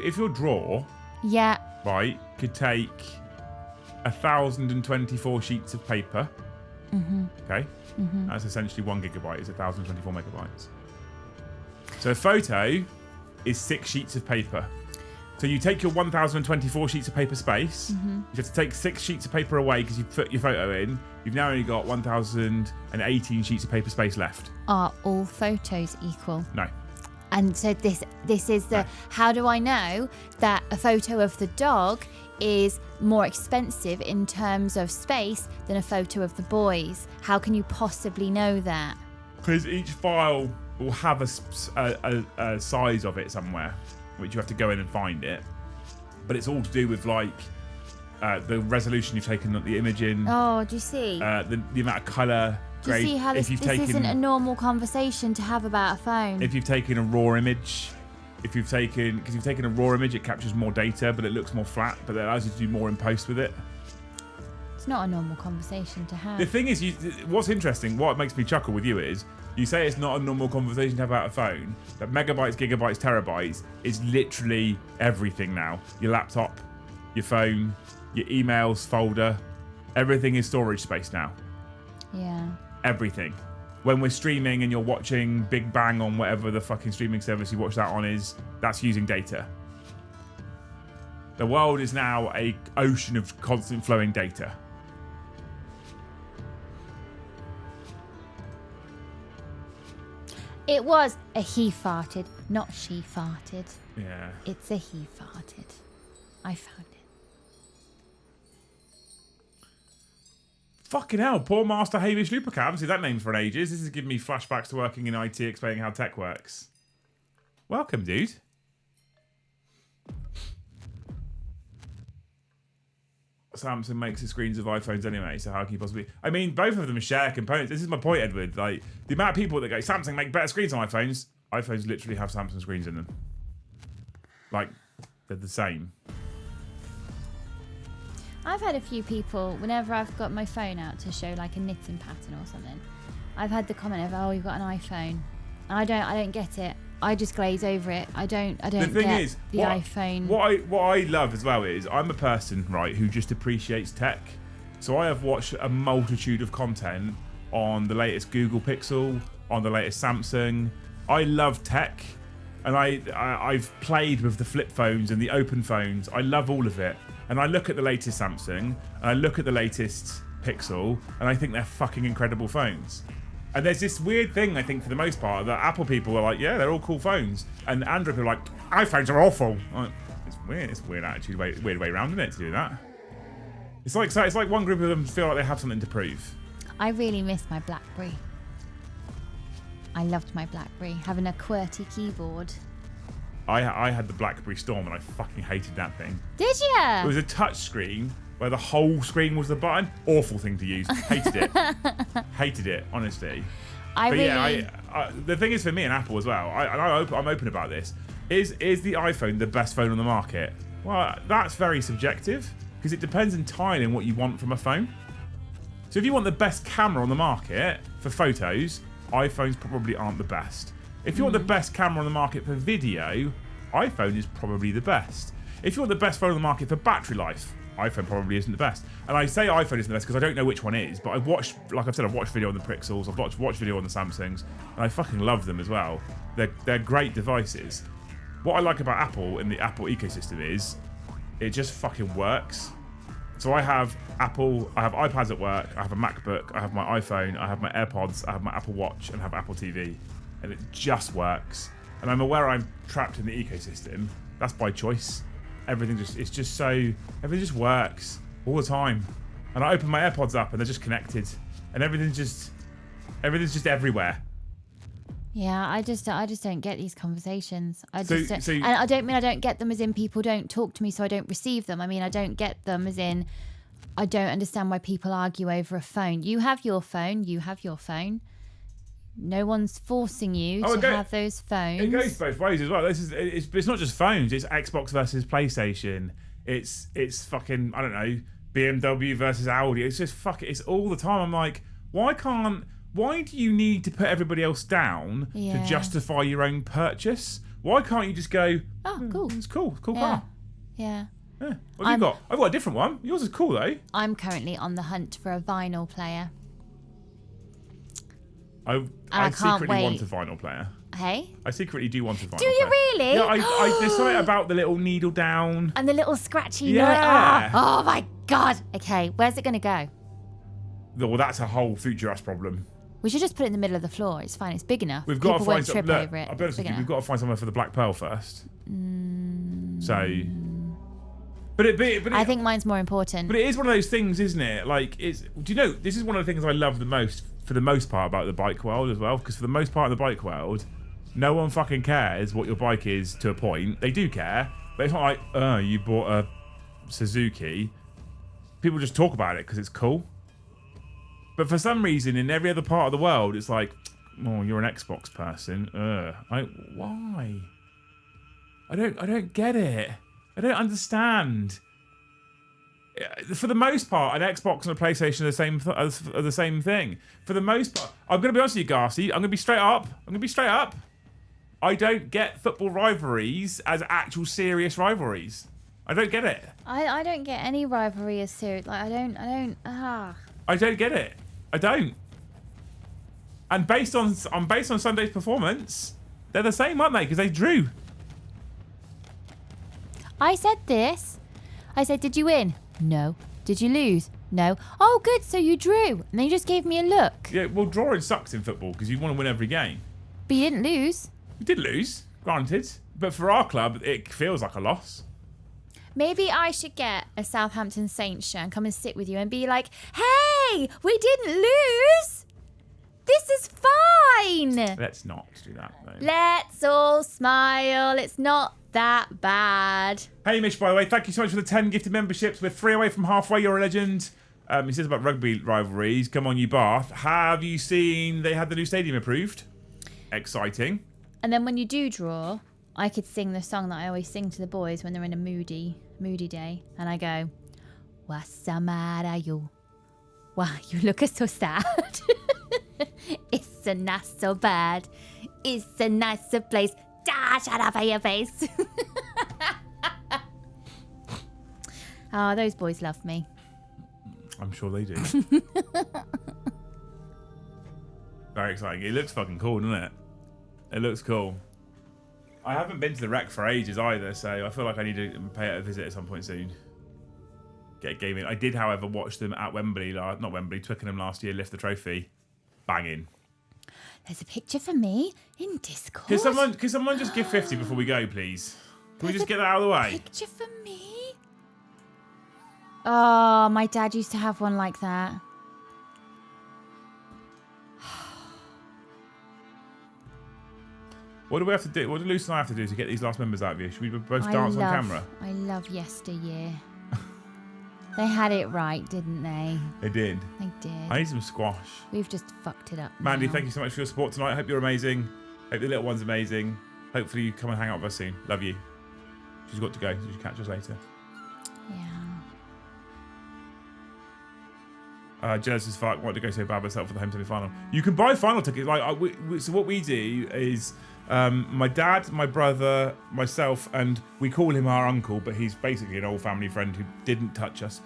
if your drawer, Yeah. right, could take 1,024 sheets of paper. Okay. That's essentially 1 gigabyte. It's 1,024 megabytes. So a photo is 6 sheets of paper. So you take your 1,024 sheets of paper space. You have to take 6 sheets of paper away because you put your photo in. You've now only got 1,018 sheets of paper space left. Are all photos equal? No. And so this is the, how do I know that a photo of the dog is more expensive in terms of space than a photo of the boys? How can you possibly know that? Because each file will have a size of it somewhere, which you have to go in and find it. But it's all to do with like the resolution you've taken the image in, Oh, do you see? the amount of colour. Do you see how this isn't a normal conversation to have about a phone? If you've taken a raw image, because you've taken a raw image, it captures more data, but it looks more flat, but it allows you to do more in post with it. It's not a normal conversation to have. The thing is, what's interesting, what makes me chuckle with you is, you say it's not a normal conversation to have about a phone, but megabytes, gigabytes, terabytes is literally everything now. Your laptop, your phone, your emails folder, everything is storage space now. Yeah. Everything. When we're streaming and you're watching Big Bang on whatever the fucking streaming service you watch that on is, that's using data. The world is now an ocean of constant flowing data. It was a he farted, not she farted. Yeah. It's a he farted. I found it. Fucking hell, poor Master Hamish Lupercat. I haven't seen that name for ages. This is giving me flashbacks to working in IT, explaining how tech works. Welcome, dude. Samsung makes the screens of iPhones anyway, so how can you possibly... I mean, both of them share components. This is my point, Edward. Like, the amount of people that go, Samsung make better screens on iPhones. iPhones literally have Samsung screens in them. Like, they're the same. I've had a few people, whenever I've got my phone out to show like a knitting pattern or something, I've had the comment of, oh, you've got an iPhone. I don't get it. I just glaze over it. I don't The thing get is, the iPhone. What I love as well is I'm a person, right, who just appreciates tech. So I have watched a multitude of content on the latest Google Pixel, on the latest Samsung. I love tech, and I've played with the flip phones and the open phones. I love all of it. And I look at the latest Samsung, and I look at the latest Pixel, and I think they're fucking incredible phones. And there's this weird thing, I think, for the most part, that Apple people are like, yeah, they're all cool phones. And Android people are like, iPhones are awful. Like, it's weird. It's a weird attitude, weird way around, isn't it, to do that? It's like one group of them feel like they have something to prove. I really miss my BlackBerry. I loved my BlackBerry, having a QWERTY keyboard. I had the BlackBerry Storm, and I fucking hated that thing. Did you? It was a touch screen where the whole screen was the button. Awful thing to use. Hated it. Hated it, honestly. The thing is for me and Apple as well, I'm open about this, is the iPhone the best phone on the market? Well, that's very subjective, because it depends entirely on what you want from a phone. So if you want the best camera on the market for photos, iPhones probably aren't the best. If you want the best camera on the market for video, iPhone is probably the best. If you want the best phone on the market for battery life, iPhone probably isn't the best. And I say iPhone isn't the best because I don't know which one is, but I've watched, like I've said, I've watched video on the Pixels, I've watched video on the Samsungs, and I fucking love them as well. They're great devices. What I like about Apple and the Apple ecosystem is it just fucking works. So I have Apple, I have iPads at work, I have a MacBook, I have my iPhone, I have my AirPods, I have my Apple Watch, and I have Apple TV. And it just works. And I'm aware I'm trapped in the ecosystem. That's by choice. Everything just works all the time. And I open my AirPods up and they're just connected. And everything's just everywhere. Yeah, I just don't get these conversations. And So I don't mean I don't get them as in people don't talk to me, so I don't receive them. I mean I don't get them as in I don't understand why people argue over a phone. You have your phone. You have your phone. No one's forcing you to have those phones. It goes both ways as well. It's not just phones. It's Xbox versus PlayStation. It's fucking, I don't know, BMW versus Audi. It's just it's all the time. I'm like, why do you need to put everybody else down to justify your own purchase? Why can't you just go, oh, cool. It's cool car. Yeah. Yeah. What have you got? I've got a different one. Yours is cool though. I'm currently on the hunt for a vinyl player. I secretly want a vinyl player. Hey? I secretly do want a vinyl player. Do you really? Yeah, there's something about the little needle down. And the little scratchy noise. Yeah. Oh my God. Okay, where's it going to go? Well, that's a whole future us problem. We should just put it in the middle of the floor. It's fine. It's big enough. We've got People to won't find trip over it. I'll be honest with you, we've got to find somewhere for the Black Pearl first. I think mine's more important. But it is one of those things, isn't it? Like, do you know, this is one of the things I love the most, for the most part, about the bike world as well. Because for the most part in the bike world, no one fucking cares what your bike is to a point. They do care, but it's not like, oh, you bought a Suzuki. People just talk about it because it's cool. But for some reason, in every other part of the world, it's like, oh, you're an Xbox person. Why? I don't get it. I don't understand. For the most part, an Xbox and a PlayStation are the same thing. For the most part, I'm going to be honest with you, Garcy. I'm going to be straight up. I don't get football rivalries as actual serious rivalries. I don't get it. I don't get any rivalry as serious. Like I don't. I don't get it. I don't. And based on Sunday's performance, they're the same, aren't they? Because they drew. I said this. I said, did you win? No. Did you lose? No. Oh, good. So you drew. And then you just gave me a look. Yeah, well, drawing sucks in football because you want to win every game. But you didn't lose. We did lose, granted. But for our club, it feels like a loss. Maybe I should get a Southampton Saints shirt and come and sit with you and be like, hey, we didn't lose. This is fine. Let's not do that, though. Let's all smile. It's not that bad. Hey, Mish, by the way, thank you so much for the 10 gifted memberships. We're 3 away from halfway. You're a legend. He says about rugby rivalries. Come on, you Bath. Have you seen they had the new stadium approved? Exciting. And then when you do draw, I could sing the song that I always sing to the boys when they're in a moody day. And I go, what's the matter, you? Why, you look so sad. It's a not so bad. It's a nicer place. Shut up, your face. Oh, those boys love me. I'm sure they do. Very exciting. It looks fucking cool, doesn't it? It looks cool. I haven't been to the Rec for ages either, so I feel like I need to pay it a visit at some point soon. Get a game in. I did, however, watch them at Wembley, not Wembley, Twickenham last year, lift the trophy. Banging. There's a picture for me in Discord. Can someone just give 50 before we go, please? Can we just get that out of the way? Picture for me? Oh, my dad used to have one like that. What do we have to do? What do Luce and I have to do to get these last members out of you? Should we both dance on camera? I love yesteryear. They had it right, didn't they? They did. They did. I need some squash. We've just fucked it up. Mandy, now. thank you so much for your support tonight. Hope you're amazing. Hope the little one's amazing. Hopefully you come and hang out with us soon. Love you. She's got to go, so you can catch us later. Yeah. Jealous as fuck. Want to go so bad myself for the home semi-final. You can buy final tickets. Like, so what we do is my dad, my brother, myself, and we call him our uncle, but he's basically an old family friend who didn't touch us.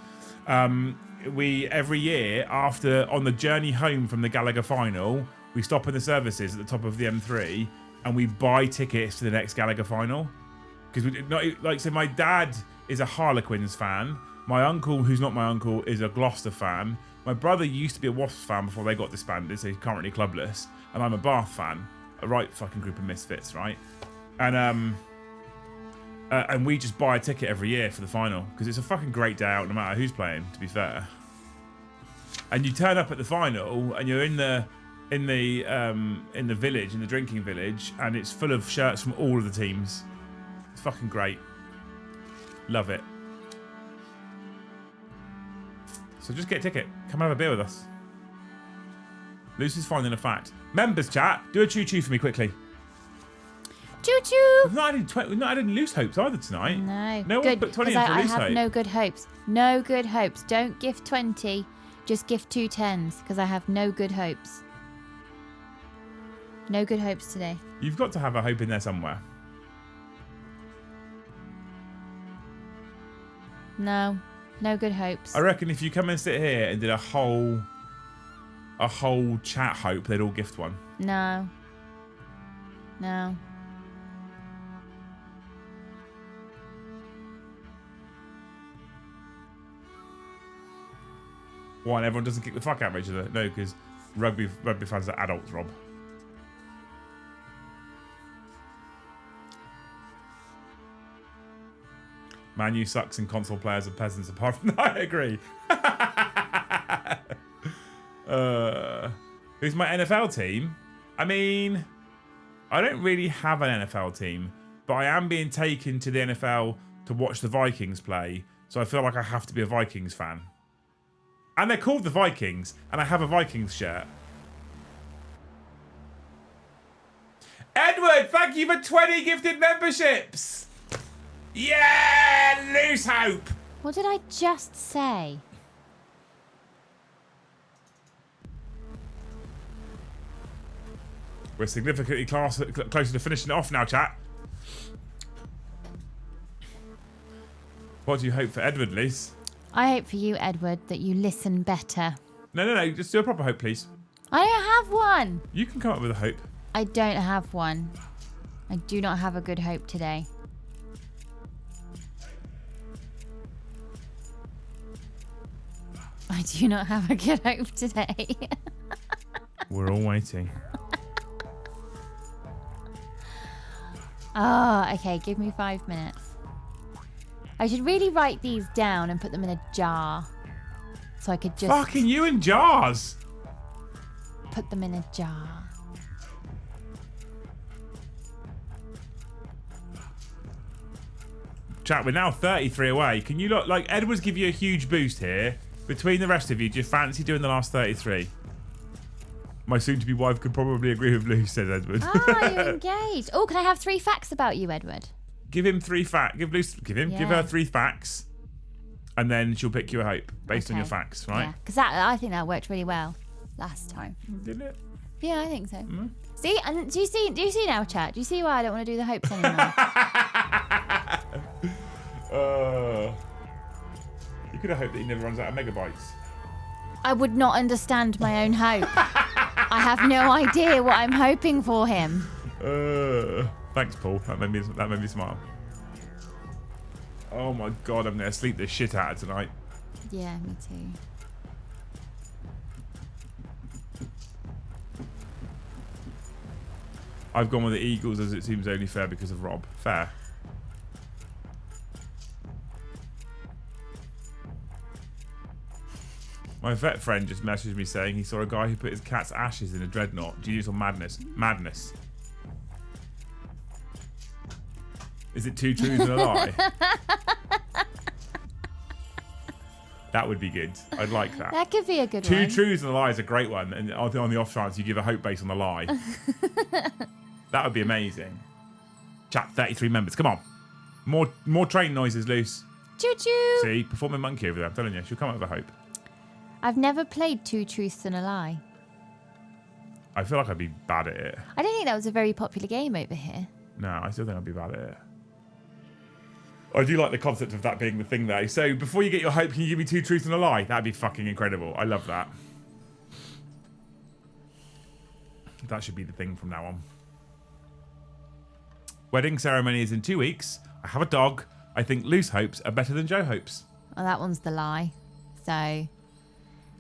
We every year on the journey home from the Gallagher final, we stop in the services at the top of the M3 and we buy tickets to the next Gallagher final. Because so my dad is a Harlequins fan. My uncle, who's not my uncle, is a Gloucester fan. My brother used to be a Wasps fan before they got disbanded, so he's currently clubless. And I'm a Bath fan. A right fucking group of misfits, right? And we just buy a ticket every year for the final because it's a fucking great day out no matter who's playing, to be fair. And you turn up at the final and you're in the village, in the drinking village, and it's full of shirts from all of the teams. It's fucking great. Love it. So just get a ticket. Come have a beer with us. Lucy's finding a fact. Members chat, do a choo-choo for me quickly. Choo-choo! We've not added loose hopes either tonight. No one put 20 in for I loose have hope. no good hopes. No good hopes. Don't gift 20. Just gift 2 10s because I have no good hopes. No good hopes today. You've got to have a hope in there somewhere. No. No good hopes. I reckon if you come and sit here and did a whole chat hope, they'd all gift one. No. No. Why? And everyone doesn't kick the fuck out of each other? No, because rugby fans are adults, Rob. Man U sucks and console players are peasants apart from... I agree. Who's my NFL team? I mean, I don't really have an NFL team, but I am being taken to the NFL to watch the Vikings play, so I feel like I have to be a Vikings fan. And they're called the Vikings, and I have a Vikings shirt. Edward, thank you for 20 gifted memberships! Yeah! Loose hope! What did I just say? We're significantly closer to finishing it off now, chat. What do you hope for Edward, Lise? I hope for you, Edward, that you listen better. No. Just do a proper hope, please. I don't have one. You can come up with a hope. I don't have one. I do not have a good hope today. I do not have a good hope today. We're all waiting. Oh, okay. Give me 5 minutes. I should really write these down and put them in a jar. So I could just... Fucking you in jars! Put them in a jar. Chat, we're now 33 away. Can you look like Edwards give you a huge boost here? Between the rest of you, do you fancy doing the last 33? My soon-to-be wife could probably agree with Lou, says Edward. Ah, you're engaged. Oh, can I have 3 facts about you, Edward? Give him 3 facts. Give her 3 facts, and then she'll pick you a hope based on your facts, right? Yeah, because I think that worked really well last time. Didn't it? Yeah, I think so. Mm-hmm. See, and do you see now, chat? Do you see why I don't want to do the hopes anymore? You could have hoped that he never runs out of megabytes. I would not understand my own hope. I have no idea what I'm hoping for him. Thanks, Paul. That made me smile. Oh my god, I'm gonna sleep the shit out of tonight. Yeah, me too. I've gone with the Eagles as it seems only fair because of Rob. Fair. My vet friend just messaged me saying he saw a guy who put his cat's ashes in a dreadnought. Genius or madness? Madness. Is it 2 truths and a lie? That would be good. I'd like that. That could be a good 2 one. 2 truths and a lie is a great one. And on the off chance you give a hope based on the lie. That would be amazing. Chat, 33 members. Come on. More train noises loose. Choo choo. See, performing monkey over there. I'm telling you, she'll come up with a hope. I've never played 2 truths and a lie. I feel like I'd be bad at it. I don't think that was a very popular game over here. No, I still think I'd be bad at it. I do like the concept of that being the thing though. So before you get your hope, can you give me 2 truths and a lie? That'd be fucking incredible. I love that. That should be the thing from now on. Wedding ceremony is in 2 weeks. I have a dog. I think loose hopes are better than Joe hopes. Oh, that one's the lie. So,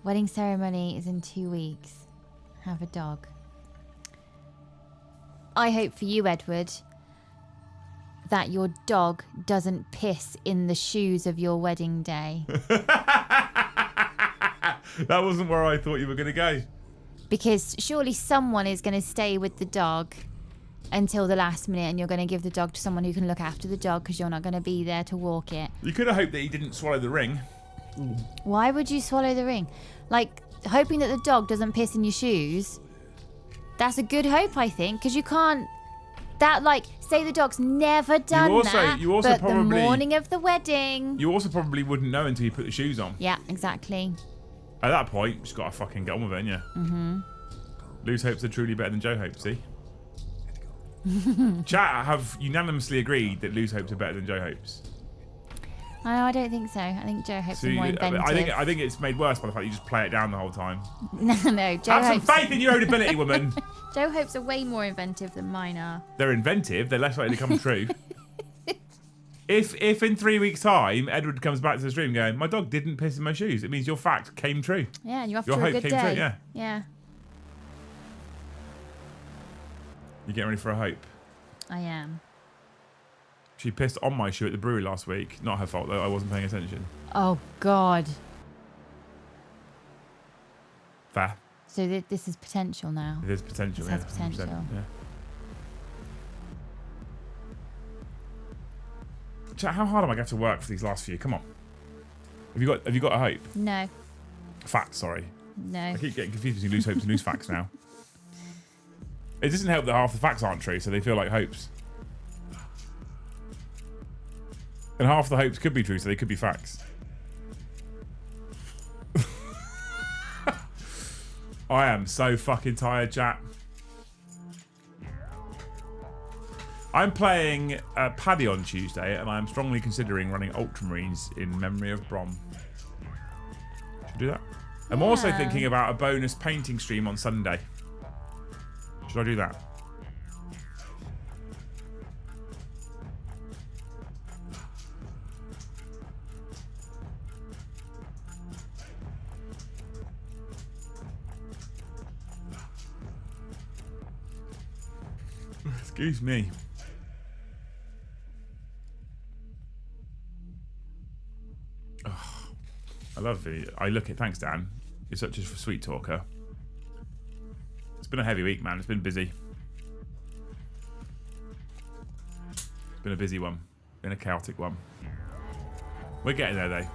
wedding ceremony is in 2 weeks. Have a dog. I hope for you, Edward, that your dog doesn't piss in the shoes of your wedding day. That wasn't where I thought you were going to go. Because surely someone is going to stay with the dog until the last minute, and you're going to give the dog to someone who can look after the dog because you're not going to be there to walk it. You could have hoped that he didn't swallow the ring. Why would you swallow the ring? Like, hoping that the dog doesn't piss in your shoes. That's a good hope, I think, because you can't... That, like, say the dog's never done that, but the morning of the wedding... You also probably wouldn't know until you put the shoes on. Yeah, exactly. At that point, you just got to fucking get on with it, ain't you? Mm-hmm. Loose hopes are truly better than Joe hopes, see? Chat have unanimously agreed that loose hopes are better than Joe hopes. Oh, I don't think so. I think Joe hopes are more inventive. I think it's made worse by the fact you just play it down the whole time. No, Joe Have hopes... some faith in your own ability, woman. Joe hopes are way more inventive than mine are. They're inventive. They're less likely to come true. If in 3 weeks' time Edward comes back to the stream going, my dog didn't piss in my shoes, it means your fact came true. Yeah, and you're off Your to a hope good came day. true, yeah. Yeah, You getting ready for a hope? I am. She pissed on my shoe at the brewery last week. Not her fault though. I wasn't paying attention. Oh, God. Fair. So this is potential now. It is potential. This has potential. 100%, yeah. Chat, how hard am I going to work for these last few? Come on. Have you got a hope? No. Facts, sorry. No. I keep getting confused between loose hopes and loose facts now. It doesn't help that half the facts aren't true, so they feel like hopes. And half the hopes could be true, so they could be facts. I am so fucking tired, chat. I'm playing Paddy on Tuesday, and I'm strongly considering running Ultramarines in memory of Brom. Should I do that? I'm also thinking about a bonus painting stream on Sunday. Should I do that? Excuse me. love it. Thanks, Dan. You're such a sweet talker. It's been a heavy week, man. It's been busy. It's been a busy one. Been a chaotic one. We're getting there, though.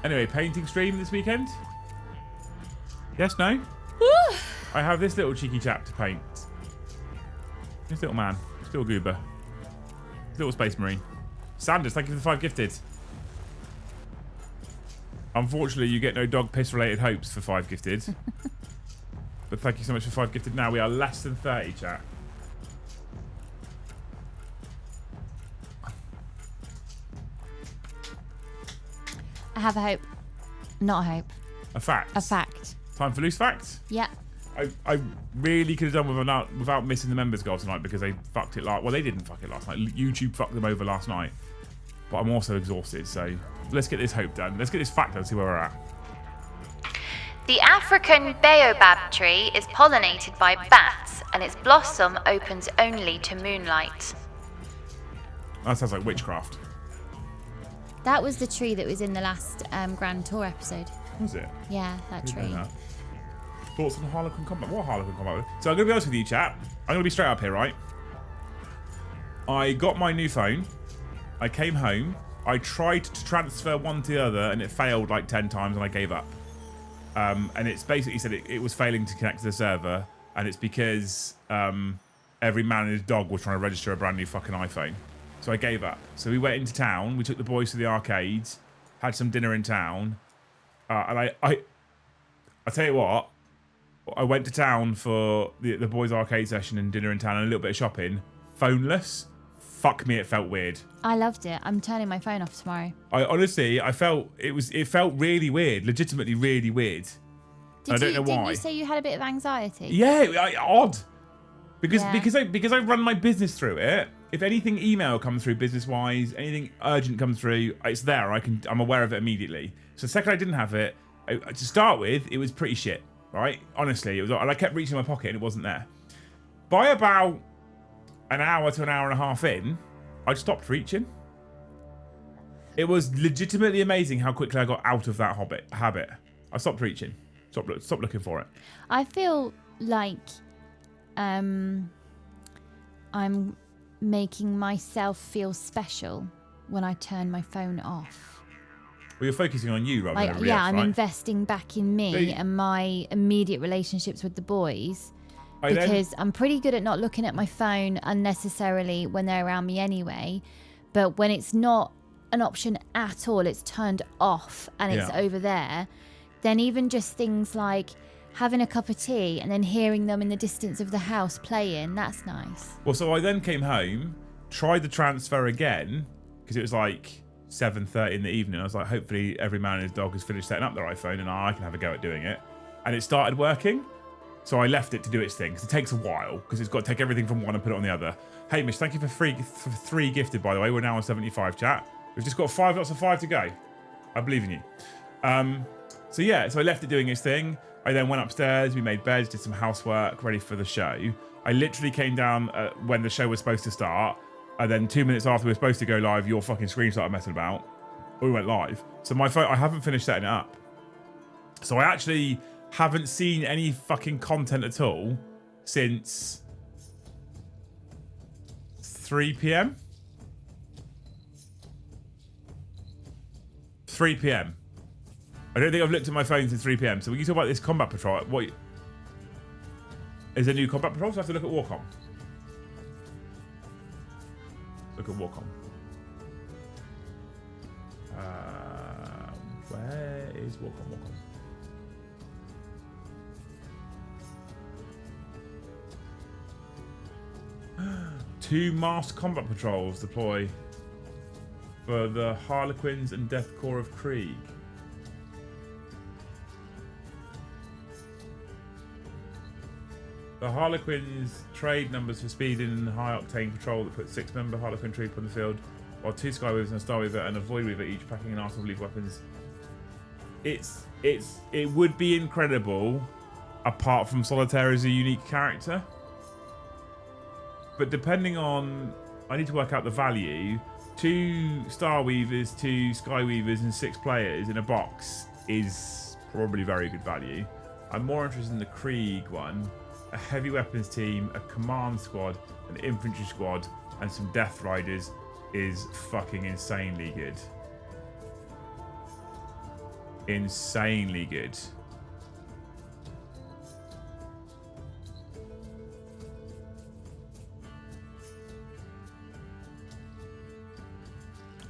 Anyway, painting stream this weekend? Yes, no? I have this little cheeky chap to paint. This little man. This little goober. This little space marine. Sanders, thank you for the 5 gifted. Unfortunately, you get no dog piss related hopes for 5 gifted. But thank you so much for 5 gifted now. We are less than 30, chat. I have a hope. Not a hope. A fact. A fact. Time for loose facts? Yeah. I really could have done without missing the members goal tonight because they fucked it well, they didn't fuck it last night. YouTube fucked them over last night. But I'm also exhausted, so let's get this hope done. Let's get this fact done and see where we're at. The African baobab tree is pollinated by bats, and its blossom opens only to moonlight. That sounds like witchcraft. That was the tree that was in the last Grand Tour episode. Was it? Yeah, that tree. Thoughts on Harlequin combat? What Harlequin combat? So I'm going to be honest with you, chap. I'm going to be straight up here, right? I got my new phone. I came home. I tried to transfer one to the other, and it failed like 10 times, and I gave up. And it's basically said it was failing to connect to the server, and it's because every man and his dog was trying to register a brand new fucking iPhone. So I gave up. So we went into town. We took the boys to the arcades, had some dinner in town, and I tell you what, I went to town for the boys' arcade session and dinner in town and a little bit of shopping. Phoneless. Fuck me, it felt weird. I loved it. I'm turning my phone off tomorrow. I felt it felt really weird, legitimately really weird. I don't know why. Didn't you say you had a bit of anxiety? Yeah, odd. Because Yeah. because I run my business through it. If anything email comes through business wise, anything urgent comes through, it's there. I'm aware of it immediately. So the second I didn't have it, to start with, it was pretty shit. Right? Honestly, it was. And I kept reaching my pocket and it wasn't there. By about an hour to an hour and a half in, I stopped reaching. It was legitimately amazing how quickly I got out of that habit. I stopped reaching. Stopped looking for it. I feel like I'm making myself feel special when I turn my phone off. Well, you're focusing on you rather than everybody yeah, else, I'm right? investing back in me and my immediate relationships with the boys. Because I'm pretty good at not looking at my phone unnecessarily when they're around me anyway. But when it's not an option at all, it's turned off and it's over there, then even just things like having a cup of tea and then hearing them in the distance of the house playing, that's nice. Well, so I then came home, tried the transfer again, because it was like 7:30 in the evening. I was like, hopefully every man and his dog has finished setting up their iPhone and I can have a go at doing it. And it started working. So I left it to do its thing, because it takes a while, because it's got to take everything from one and put it on the other. Hamish, thank you for 3 gifted, by the way. We're now on 75, chat. We've just got 5 lots of 5 to go. I believe in you. So I left it doing its thing. I then went upstairs, we made beds, did some housework, ready for the show. I literally came down when the show was supposed to start, and then 2 minutes after we were supposed to go live, your fucking screen started messing about. We went live. So my phone, I haven't finished setting it up. So I actually haven't seen any fucking content at all since 3 p.m. 3 p.m. I don't think I've looked at my phone since 3 p.m. So we can talk about this combat patrol. What is there new combat patrols? So I have to look at Warcom. Look at Warcom. Where is Warcom? 2 masked combat patrols deploy for the Harlequins and Death Corps of Krieg. The Harlequins trade numbers for speed in high octane patrol that puts 6-member Harlequin troop on the field, while 2 Skyweavers and a Starweaver and a Voidweaver each packing an arsenal of lead weapons. It would be incredible, apart from Solitaire as a unique character. But depending on, I need to work out the value. 2 Star Weavers, 2 Sky Weavers, and 6 players in a box is probably very good value. I'm more interested in the Krieg one. A heavy weapons team, a command squad, an infantry squad, and some Death Riders is fucking insanely good. Insanely good.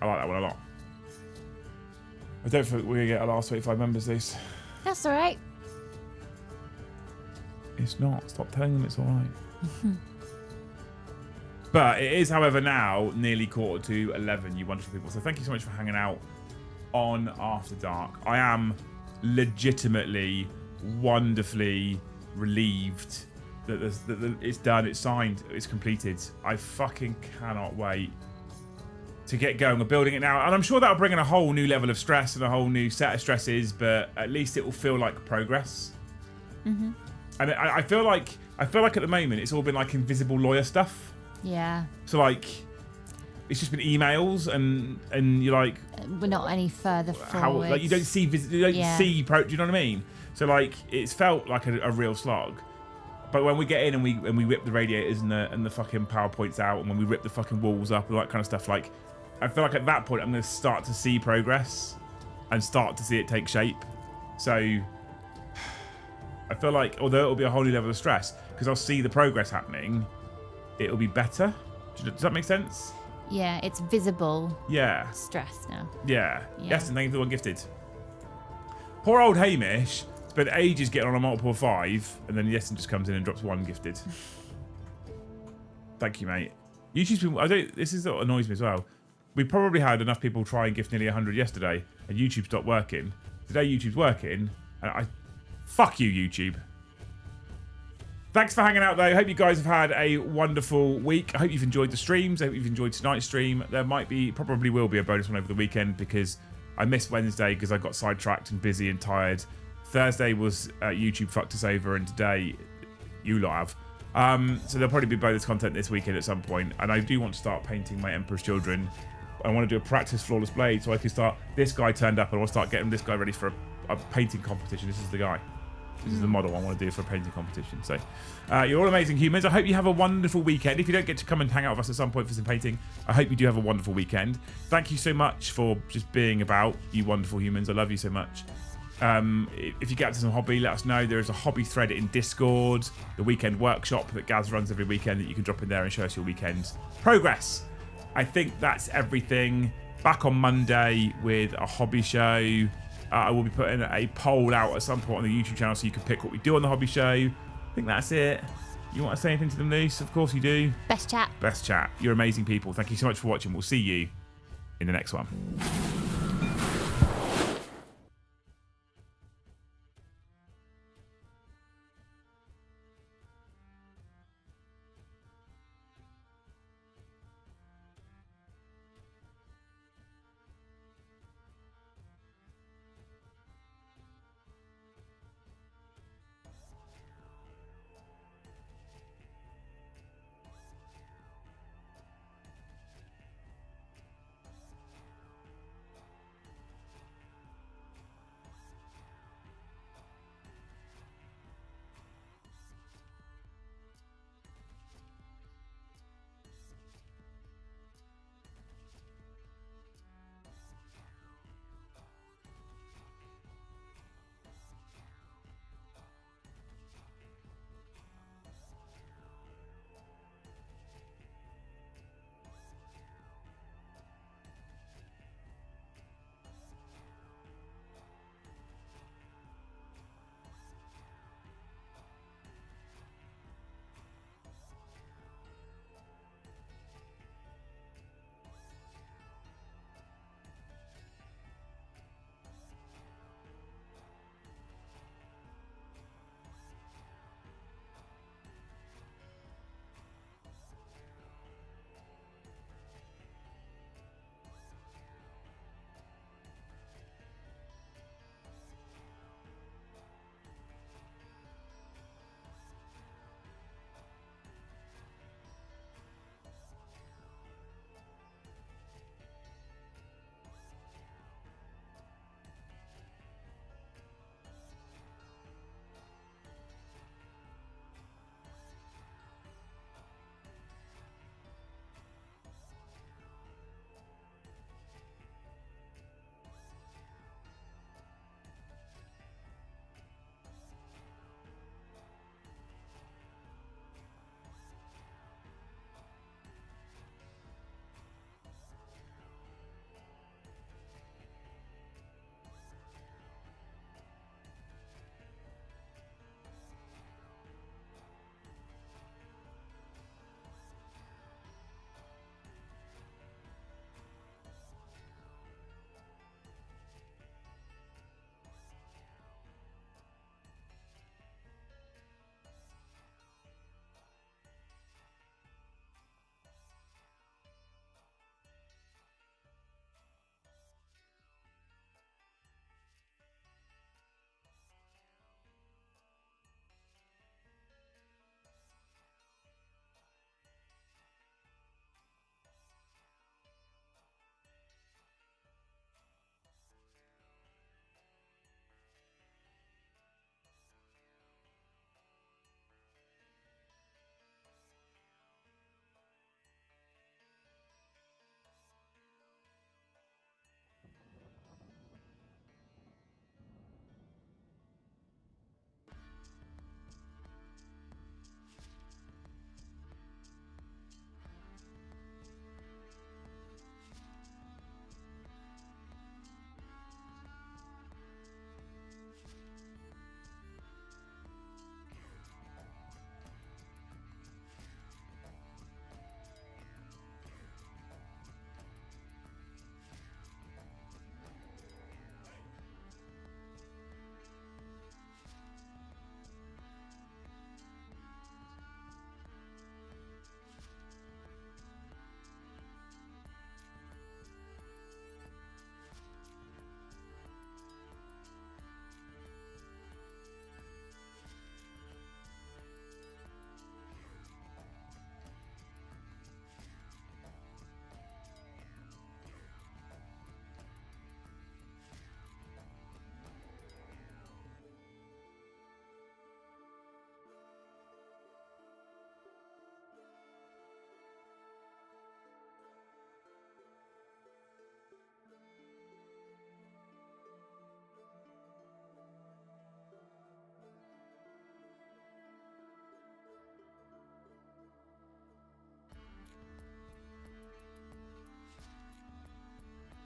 I like that one a lot. I don't think we're going to get our last 85 members, Lise. That's all right. It's not. Stop telling them it's all right. But it is, however, now nearly 11:15, you wonderful people. So thank you so much for hanging out on After Dark. I am legitimately, wonderfully relieved that it's done, it's signed, it's completed. I fucking cannot wait to get going. We're building it now, and I'm sure that'll bring in a whole new level of stress and a whole new set of stresses, but at least it will feel like progress. Mm-hmm. And I feel like at the moment it's all been like invisible lawyer stuff. Yeah. So like, it's just been emails, and you're like, we're not any further forward. How, like, you don't see, do you know what I mean? So like, it's felt like a real slog. But when we get in and we whip the radiators and the fucking PowerPoints out, and when we rip the fucking walls up and all that kind of stuff, like, I feel like at that point I'm going to start to see progress and start to see it take shape. So I feel like, although it'll be a whole new level of stress, because I'll see the progress happening, it'll be better. Does that make sense? Yeah, it's visible. Yeah. Stress now. Yeah. Yes, and thank you for the one gifted. Poor old Hamish spent ages getting on a multiple 5, and then Yesson just comes in and drops 1 gifted. Thank you, mate. YouTube's been, this is what annoys me as well. We probably had enough people try and gift nearly 100 yesterday, and YouTube stopped working. Today YouTube's working, and fuck you, YouTube. Thanks for hanging out, though. I hope you guys have had a wonderful week. I hope you've enjoyed the streams. I hope you've enjoyed tonight's stream. There probably will be a bonus one over the weekend, because I missed Wednesday because I got sidetracked and busy and tired. Thursday was YouTube fucked us over, and today you lot have. So there'll probably be bonus content this weekend at some point. And I do want to start painting my Emperor's Children. I want to do a practice flawless blade, so I can start. This guy turned up, and I want to start getting this guy ready for a painting competition. This is the guy. This is the model I want to do for a painting competition. So you're all amazing humans. I hope you have a wonderful weekend. If you don't get to come and hang out with us at some point for some painting, I hope you do have a wonderful weekend. Thank you so much for just being about, you wonderful humans. I love you so much. If you get up to some hobby, let us know. There is a hobby thread in Discord, the weekend workshop that Gaz runs every weekend, that you can drop in there and show us your weekend progress. I think that's everything. Back on Monday with a hobby show. I will be putting a poll out at some point on the YouTube channel so you can pick what we do on the hobby show. I think that's it. You want to say anything to them, Luce? Of course you do. Best chat. Best chat. You're amazing people. Thank you so much for watching. We'll see you in the next one.